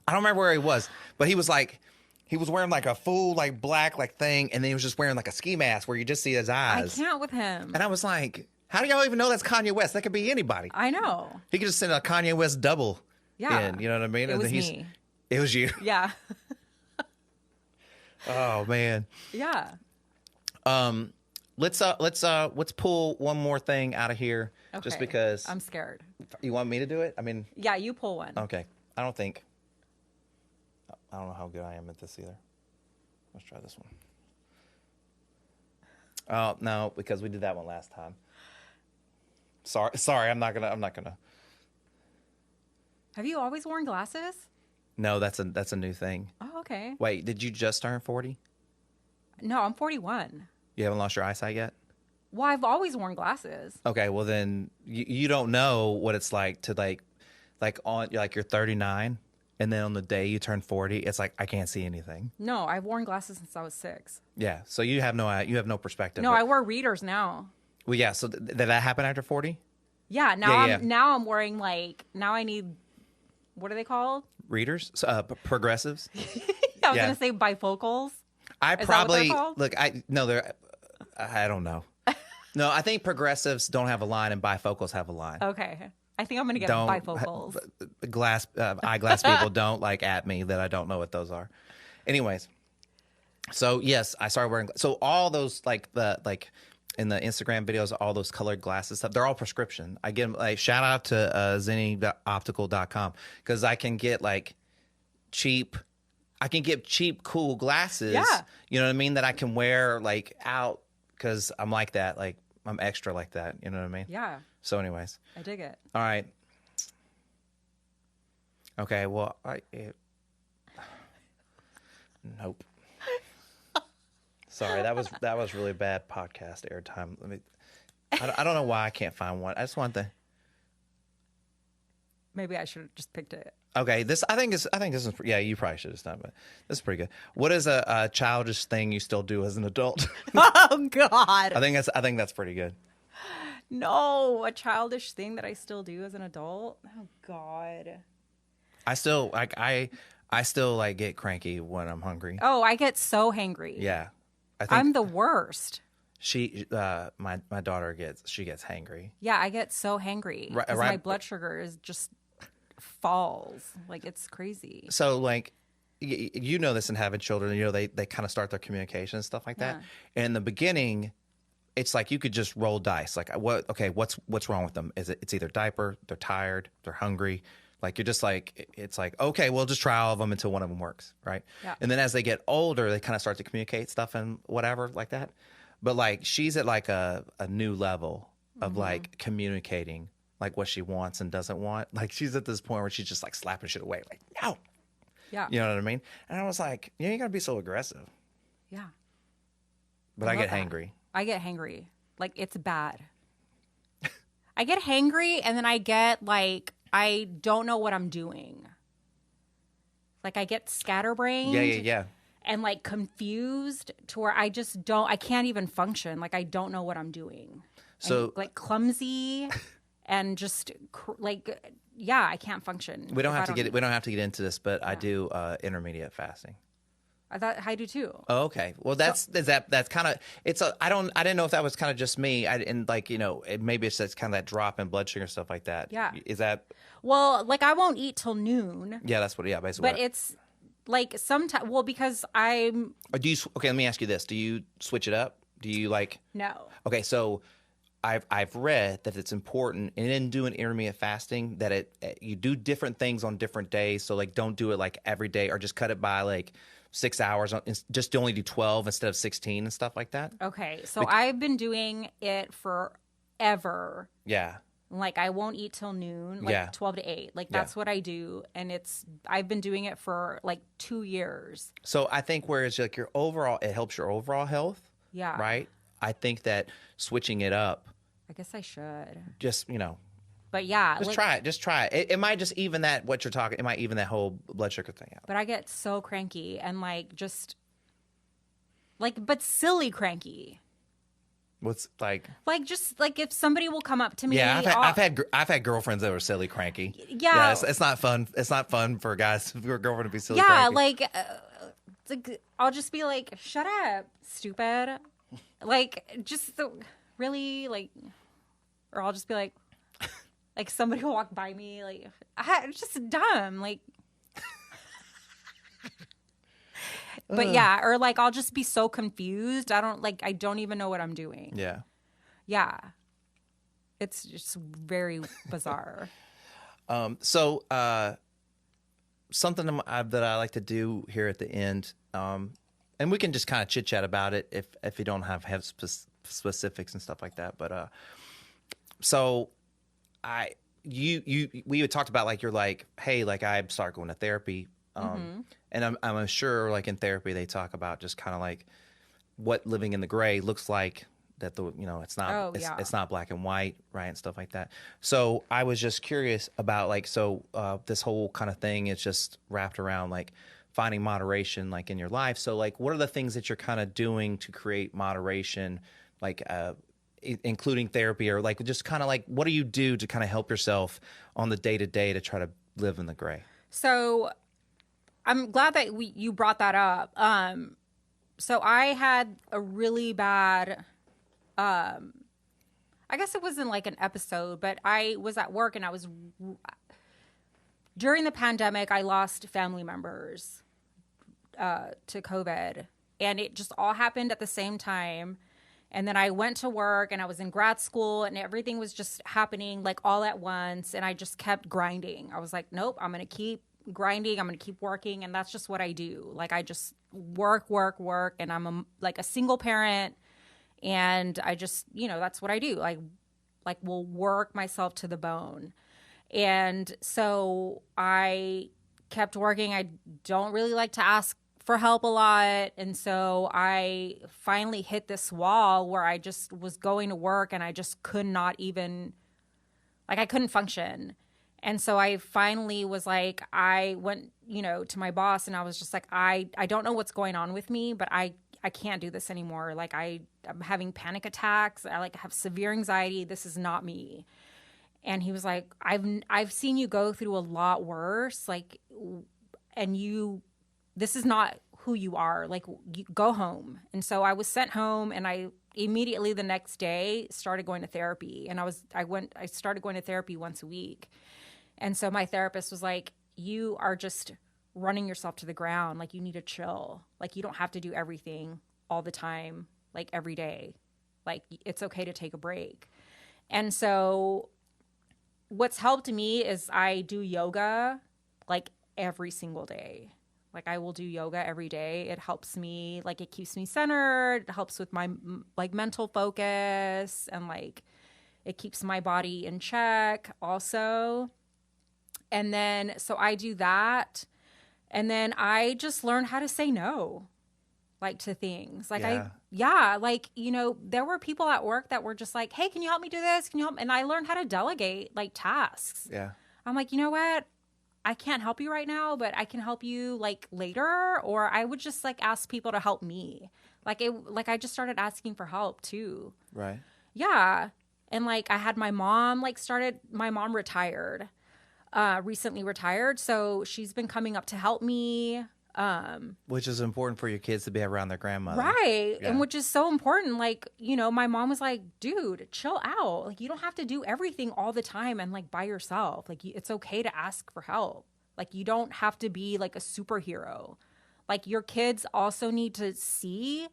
I don't remember where he was, but he was wearing like a full like black like thing, and then he was just wearing like a ski mask where you just see his eyes. I can't with him. And I was like, how do y'all even know that's Kanye West? That could be anybody. I know. He could just send a Kanye West double in, you know what I mean? It was me. It was you. Yeah. Oh man. Yeah. Let's pull one more thing out of here, just because I'm scared. You want me to do it? I mean, yeah, you pull one. Okay. I don't know how good I am at this either. Let's try this one. Oh no, because we did that one last time. Sorry, I'm not gonna. Have you always worn glasses? No, that's a new thing. Oh, okay. Wait, did you just turn 40? No, I'm 41. You haven't lost your eyesight yet? Well, I've always worn glasses. Okay, well then you don't know what it's like to like on like you're 39, and then on the day you turn 40, it's like I can't see anything. No, I've worn glasses since I was 6. Yeah, so you have no perspective. No, I wear readers now. Well, yeah. So did that happen after 40? Yeah. Now I'm wearing now I need, what are they called? Readers, progressives. I was gonna say bifocals. I Is probably that what they're called? look. I don't know. No, I think progressives don't have a line and bifocals have a line. Okay. I think I'm going to get Don't bifocals. Eyeglass people don't like at me that I don't know what those are. Anyways, so yes, I started wearing. So all those like in the Instagram videos, all those colored glasses stuff, they're all prescription. I get them, like, shout out to Zeny.optical.com because I can get like cheap. I can get cheap, cool glasses. Yeah. You know what I mean? That I can wear like out because I'm like that. Like I'm extra like that. You know what I mean? Yeah. So, anyways, I dig it. all right. Okay. Well, nope. Sorry, that was really bad podcast airtime. I don't know why I can't find one. I just want the. Maybe I should have just picked it. Okay, I think this is, yeah, you probably should have done, but this is pretty good. What is a childish thing you still do as an adult? Oh God. I think that's pretty good. No, a childish thing that I still do as an adult. Oh God. I still like get cranky when I'm hungry. Oh, I get so hangry. Yeah. I'm the worst. My daughter gets hangry. Yeah, I get so hangry because Right. my blood sugar is just falls. Like it's crazy. So like, you know this in having children, you know, they kind of start their communication and stuff like that. Yeah. And in the beginning, it's like you could just roll dice. Like what's wrong with them? It's either diaper, they're tired, they're hungry. Like you're just like, it's like, okay, we'll just try all of them until one of them works, right? Yeah. And then as they get older, they kind of start to communicate stuff and whatever like that. But like she's at like a new level of like communicating like what she wants and doesn't want. Like she's at this point where she's just like slapping shit away, like no. Yeah. You know what I mean? And I was like, you ain't gotta be so aggressive. Yeah. But I get that. hangry. I get hangry. Like it's bad. I get hangry and then I get like I don't know what I'm doing. Like I get scatterbrained. Yeah. And like confused to where I can't even function. Like I don't know what I'm doing. So and, like clumsy and just I can't function. We don't have to get into this, but yeah. I do intermediate fasting. I thought I do too. Oh, okay. Well, that's kind of I didn't know if that was kind of just me. Maybe it's kind of that drop in blood sugar and stuff like that. Yeah. Is that? Well, like I won't eat till noon. Yeah, that's what. Yeah, basically. But it's like sometimes. Well, because I'm. Okay, let me ask you this: do you switch it up? Do you like? No. Okay, so I've read that it's important in doing intermittent fasting that you do different things on different days. So like, don't do it like every day, or just cut it by like 6 hours. Just only do 12 instead of 16 and stuff like that. Okay, so I've been doing it forever. Yeah. Like I won't eat till noon, like 12 to 8. Like that's what I do, and I've been doing it for like 2 years. So I think whereas like it helps your overall health. Yeah. Right. I think that switching it up. I guess I should. Just But yeah, try it. Just try it. It might just even that what you're talking. It might even that whole blood sugar thing out. But I get so cranky and but silly cranky. What's like just like if somebody will come up to me. Yeah, I've had girlfriends that were silly cranky. Yeah, it's not fun. It's not fun for guys for a girlfriend to be silly. Yeah, cranky. like I'll just be like, "Shut up, stupid!" Like just really like, or I'll just be like, somebody will walk by me like, it's just dumb, like. But yeah, or like I'll just be so confused. I don't even know what I'm doing. Yeah. Yeah. It's just very bizarre. So something that I like to do here at the end, and we can just kind of chit chat about it if you don't have specifics and stuff like that. But so we had talked about like you're like, hey, like I start going to therapy. And I'm sure like in therapy they talk about just kind of like what living in the gray looks like, that it's not it's not black and white, right, and stuff like that. So I was just curious about like this whole kind of thing is just wrapped around like finding moderation like in your life. So like what are the things that you're kind of doing to create moderation, like including therapy, or like just kind of like what do you do to kind of help yourself on the day-to-day to try to live in the gray? So I'm glad that you brought that up. So I had a really bad I guess it wasn't like an episode, but I was at work and during the pandemic, I lost family members to COVID, and it just all happened at the same time. And then I went to work and I was in grad school and everything was just happening like all at once. And I just kept grinding. I was like, nope, I'm going to keep grinding. I'm going to keep working. And that's just what I do. Like I just work. And I'm like a single parent. And I just, that's what I do. Like will work myself to the bone. And so I kept working. I don't really like to ask for help a lot. And so I finally hit this wall where I just was going to work and I just could not even, like I couldn't function. And so I finally was like, I went, to my boss and I was just like, I don't know what's going on with me, but I can't do this anymore. Like I'm having panic attacks. I have severe anxiety. This is not me. And he was like, I've seen you go through a lot worse. Like, and this is not who you are. Like, you go home. And so I was sent home, and I immediately the next day started going to therapy. And I started going to therapy once a week. And so my therapist was like, you are just running yourself to the ground. Like, you need to chill. Like, you don't have to do everything all the time, like every day. Like, it's okay to take a break. And so what's helped me is I do yoga like every single day. Like I will do yoga every day. It helps me, like it keeps me centered. It helps with my like mental focus, and like it keeps my body in check also. And then so I do that. And then I just learned how to say no, like to things. Like there were people at work that were just like, hey, can you help me do this? Can you help? And I learned how to delegate like tasks. Yeah. I'm like, you know what? I can't help you right now, but I can help you like later. Or I would just like ask people to help me. Like I just started asking for help too. Right. Yeah. And like I had my mom my mom retired, recently retired. So she's been coming up to help me. Which is important for your kids to be around their grandmother. Right. Yeah. And which is so important. Like, my mom was like, dude, chill out. Like, you don't have to do everything all the time and like by yourself. Like, it's okay to ask for help. Like, you don't have to be like a superhero. Like, your kids also need to see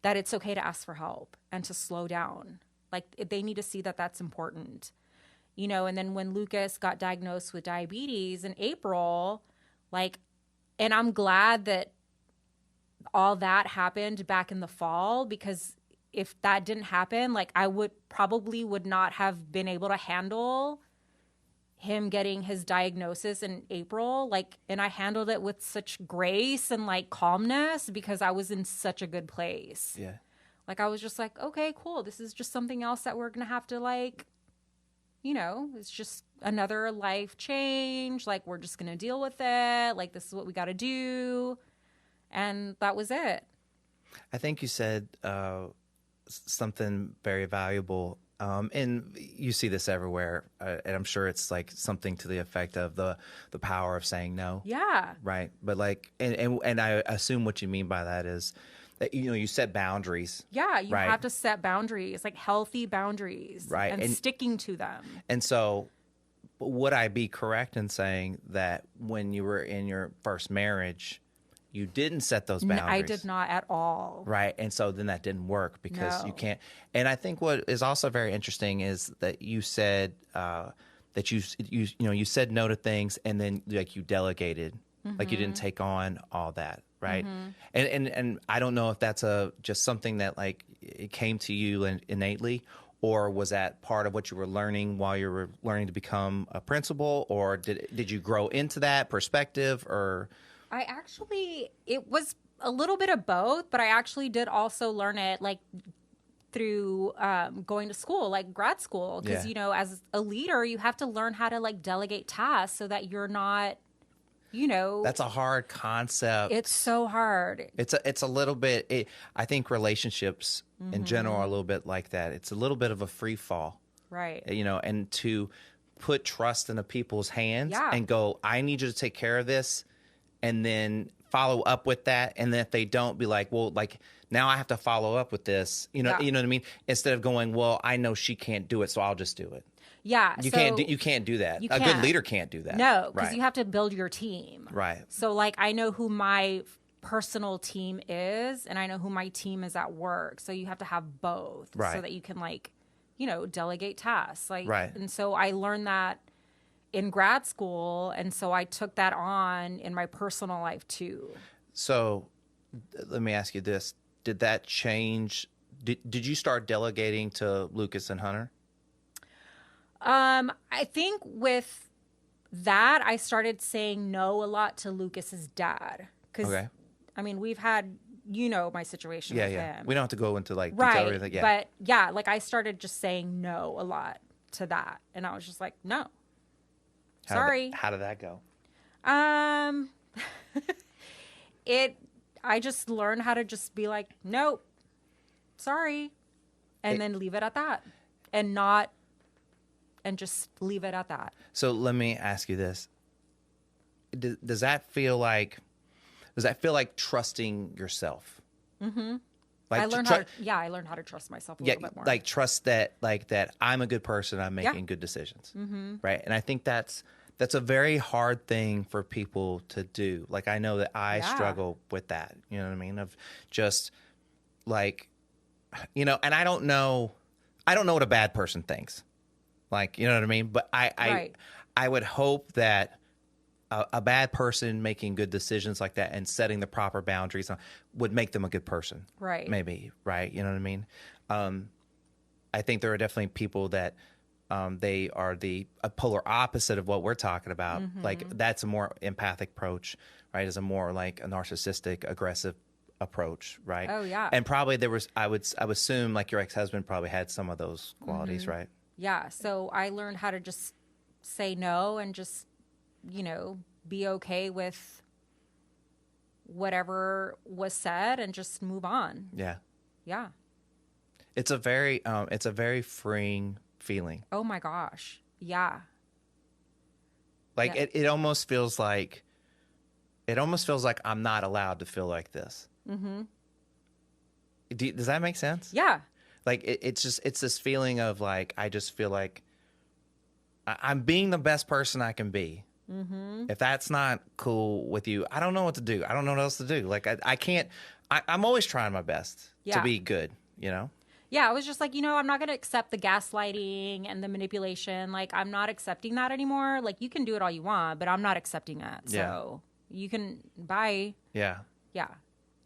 that it's okay to ask for help and to slow down. Like, they need to see that that's important. And then when Lucas got diagnosed with diabetes in April, like, and I'm glad that all that happened back in the fall, because if that didn't happen, like I would not have been able to handle him getting his diagnosis in April. Like, and I handled it with such grace and like calmness because I was in such a good place. Yeah. Like I was just like, okay, cool. This is just something else that we're going to have to like, it's just another life change. Like, we're just going to deal with it. Like, this is what we got to do. And that was it. I think you said something very valuable. And you see this everywhere. And I'm sure it's like something to the effect of the power of saying no. Yeah. Right. But like, and I assume what you mean by that is, you set boundaries. Yeah, you have to set boundaries, like healthy boundaries, right? And sticking to them. And so would I be correct in saying that when you were in your first marriage, you didn't set those boundaries? I did not at all. Right. And so then that didn't work because you can't. And I think what is also very interesting is that you said that you said no to things, and then like you delegated, like you didn't take on all that. Right. Mm-hmm. And I don't know if that's just something that like it came to you innately, or was that part of what you were learning while you were learning to become a principal, or did you grow into that perspective? Or it was a little bit of both, but I actually did also learn it like through going to school, like grad school, because as a leader, you have to learn how to like delegate tasks so that you're not. That's a hard concept. It's so hard. It's a little bit. I think relationships in general are a little bit like that. It's a little bit of a free fall, right? And to put trust in the people's hands and go, I need you to take care of this, and then follow up with that. And then if they don't, be like, well, like now I have to follow up with this. You know, Yeah. you know what I mean? Instead of going, well, I know she can't do it, so I'll just do it. Yeah. You so can't do that. you A good can't. leader can't do that. No, because Right. you have to build your team. Right. So, like, I know who my personal team is, and I know who my team is at work. So you have to have both, Right. so that you can, like, you know, delegate tasks. Like, Right. And so I learned that in grad school, and so I took that on in my personal life too. So let me ask you this. Did that change? Did you start delegating to Lucas and Hunter? I think with that, I started saying no a lot to Lucas's dad. Because, Okay. I mean, we've had, you know, my situation Yeah, with yeah. him. We don't have to go into like detail or Right. anything. Yeah. But yeah, like I started just saying no a lot to that. And I was just like, no. Sorry. How did that go? I just learned how to just be like, nope, sorry. And then leave it at that. And just leave it at that. So let me ask you this. Does that feel like trusting yourself? Mm-hmm. Like I learned I learned how to trust myself a little bit more. Like trust that I'm a good person. I'm making good decisions. Mm-hmm. Right. And I think that's a very hard thing for people to do. Like, I know that I struggle with that. You know what I mean? Of just like, you know, and I don't know what a bad person thinks. Like, you know what I mean? But I would hope that a bad person making good decisions like that and setting the proper boundaries would make them a good person. Right. Maybe. Right. You know what I mean? I think there are definitely people that they are a polar opposite of what we're talking about. Mm-hmm. Like, that's a more empathic approach, right? Is a more like a narcissistic, aggressive approach, right? Oh, yeah. And probably there was, I would assume, like, your ex-husband probably had some of those qualities, right? Yeah. So I learned how to just say no and just, you know, be okay with whatever was said and just move on. Yeah. Yeah. It's a very freeing feeling. Oh my gosh. Yeah. Like, Yeah. it almost feels like I'm not allowed to feel like this. Mm-hmm. Does that make sense? Yeah. Like, it's this feeling of like, I just feel like I'm being the best person I can be. Mm-hmm. If that's not cool with you, I don't know what to do. I don't know what else to do. Like, I can't, I'm always trying my best to be good, you know? Yeah, I was just like, you know, I'm not going to accept the gaslighting and the manipulation. Like, I'm not accepting that anymore. Like, you can do it all you want, but I'm not accepting that. So you can, bye. Yeah. Yeah.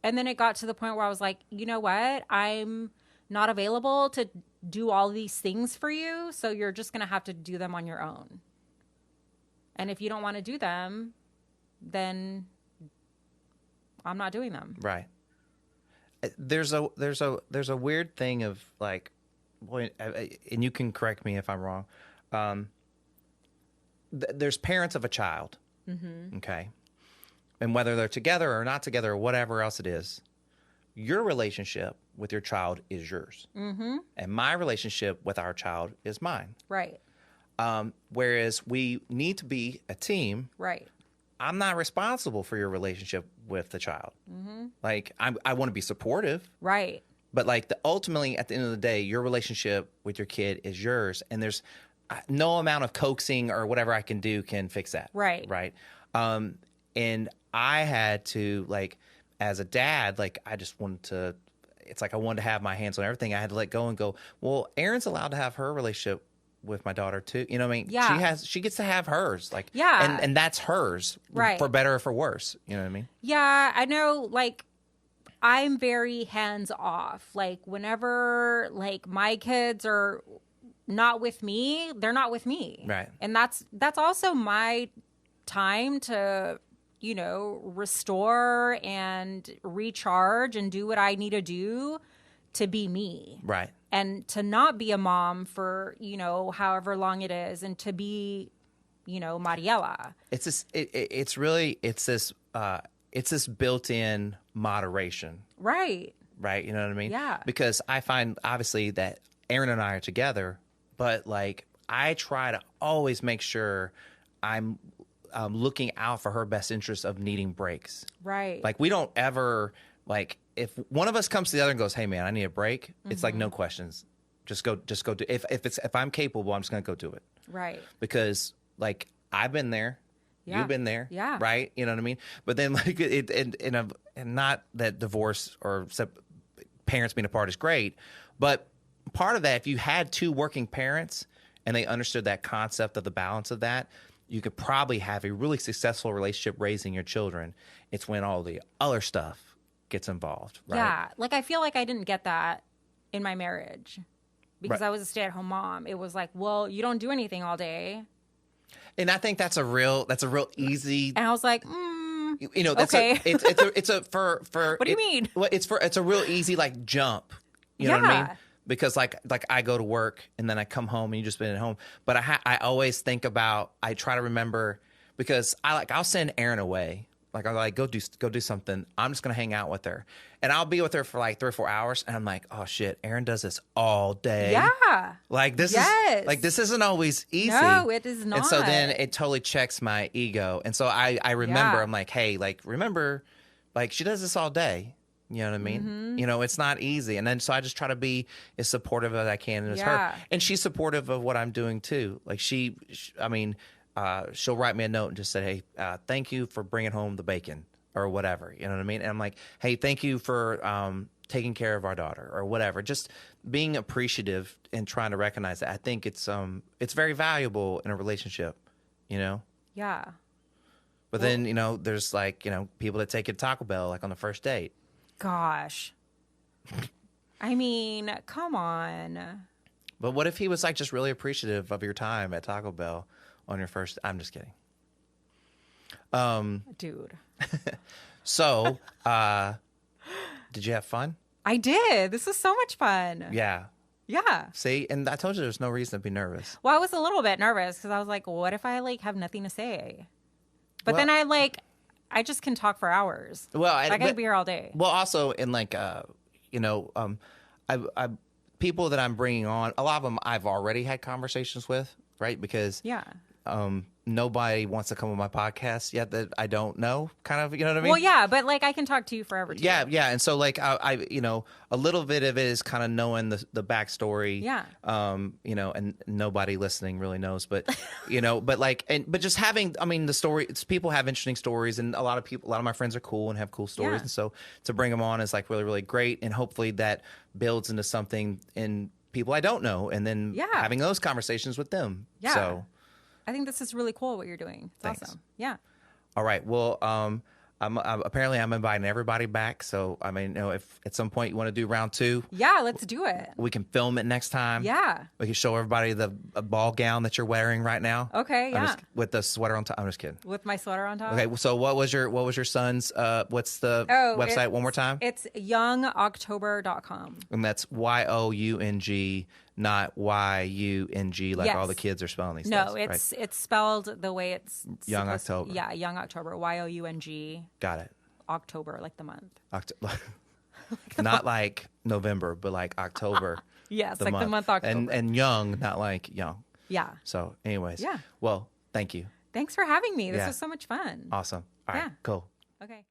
And then it got to the point where I was like, you know what? I'm not available to do all these things for you. So you're just going to have to do them on your own. And if you don't want to do them, then I'm not doing them. Right. There's a weird thing of like, boy, and you can correct me if I'm wrong. There's parents of a child, okay, and whether they're together or not together or whatever else it is, your relationship with your child is yours, and my relationship with our child is mine. Right. Whereas we need to be a team. Right. I'm not responsible for your relationship with the child. Like, I want to be supportive. Right. But like, ultimately, at the end of the day, your relationship with your kid is yours, and there's no amount of coaxing or whatever I can do can fix that. Right. Right. And I had to, like, as a dad, like, I just wanted to. It's like I wanted to have my hands on everything. I had to let go and go, well, Erin's allowed to have her relationship with my daughter too. You know what I mean? Yeah. She gets to have hers. Like, Yeah. And that's hers. Right. For better or for worse. You know what I mean? Yeah, I know, like, I'm very hands off. Like, whenever, like, my kids are not with me, they're not with me. Right. And that's also my time to, you know, restore and recharge and do what I need to do to be me. Right. And to not be a mom for, you know, however long it is, and to be, you know, Mariella. It's this. It's this built-in moderation. Right. Right. You know what I mean? Yeah. Because I find obviously that Erin and I are together, but like, I try to always make sure I'm looking out for her best interest of needing breaks. Right. Like, we don't ever like if one of us comes to the other and goes, hey man, I need a break, it's like no questions. Just go do. If I'm capable, I'm just gonna go do it. Right. Because like I've been there, you've been there, Yeah. right? You know what I mean? But then like and not that divorce or parents being apart is great, but part of that, if you had two working parents and they understood that concept of the balance of that, you could probably have a really successful relationship raising your children. It's when all the other stuff gets involved, right? Yeah. Like I feel like I didn't get that in my marriage. Because Right. I was a stay-at-home mom. It was like, well, you don't do anything all day. And I think that's a real easy. And I was like, You know, that's okay. it's a for. What do you mean? Well, it's a real easy like jump. You know what I Yeah. mean? Because like I go to work and then I come home and you just been at home. But I always think about, I try to remember, because I'll send Erin away. Like I'm like, go do something. I'm just gonna hang out with her, and I'll be with her for like 3 or 4 hours, and I'm like, oh shit, Erin does this all day. Yeah. Like this Yes. is like this isn't always easy. No, it is not. And so then it totally checks my ego, and so I remember, Yeah. I'm like, hey, like remember, like she does this all day. You know what I mean? Mm-hmm. You know, it's not easy. And then so I just try to be as supportive as I can as her. Yeah. And she's supportive of what I'm doing too. Like she'll write me a note and just say, hey, thank you for bringing home the bacon or whatever. You know what I mean? And I'm like, hey, thank you for taking care of our daughter or whatever. Just being appreciative and trying to recognize that. I think it's very valuable in a relationship, you know? Yeah. But then, you know, there's like, you know, people that take it to Taco Bell like on the first date. Gosh. I mean, come on. But what if he was like just really appreciative of your time at Taco Bell on your first? I'm just kidding. Dude. So, did you have fun? I did. This was so much fun. Yeah. Yeah. See, and I told you there's no reason to be nervous. Well, I was a little bit nervous because I was like, what if I like have nothing to say? But Well- then I just can talk for hours. Well, I could be here all day. Well, also in like, you know, I people that I'm bringing on, a lot of them I've already had conversations with, right? Because Yeah. nobody wants to come on my podcast yet that I don't know, kind of, you know what I mean? Well, yeah, but like I can talk to you forever too. Yeah, yeah, and so like I you know, a little bit of it is kind of knowing the backstory. Yeah. You know, and nobody listening really knows, but you know, but just having, I mean, the story. It's, people have interesting stories, and a lot of my friends are cool and have cool stories, Yeah. and so to bring them on is like really really great, and hopefully that builds into something in people I don't know, and then Yeah. having those conversations with them. Yeah. So. I think this is really cool what you're doing. It's Thanks. awesome. Yeah. All right. Well, apparently I'm inviting everybody back. So I mean, you know, if at some point you want to do round 2, Yeah, let's do it. we can film it next time. Yeah. We can show everybody the ball gown that you're wearing right now. Okay, yeah. With the sweater on top. I'm just kidding. With my sweater on top. Okay. So what was your son's? What's the website? it's- One more time. It's youngoctober.com. And that's YOUNG, not YUNG, like Yes. all the kids are spelling these No, things. it's spelled the way it's Young supposed to- October. Yeah, Young October. YOUNG. Got it. October, like the month. Not like November, but like October. Yes, like the month October. And young, not like young. Yeah. So, anyways. Yeah. Well, thank you. Thanks for having me. This Yeah. was so much fun. Awesome. All right. Yeah. Cool. Okay.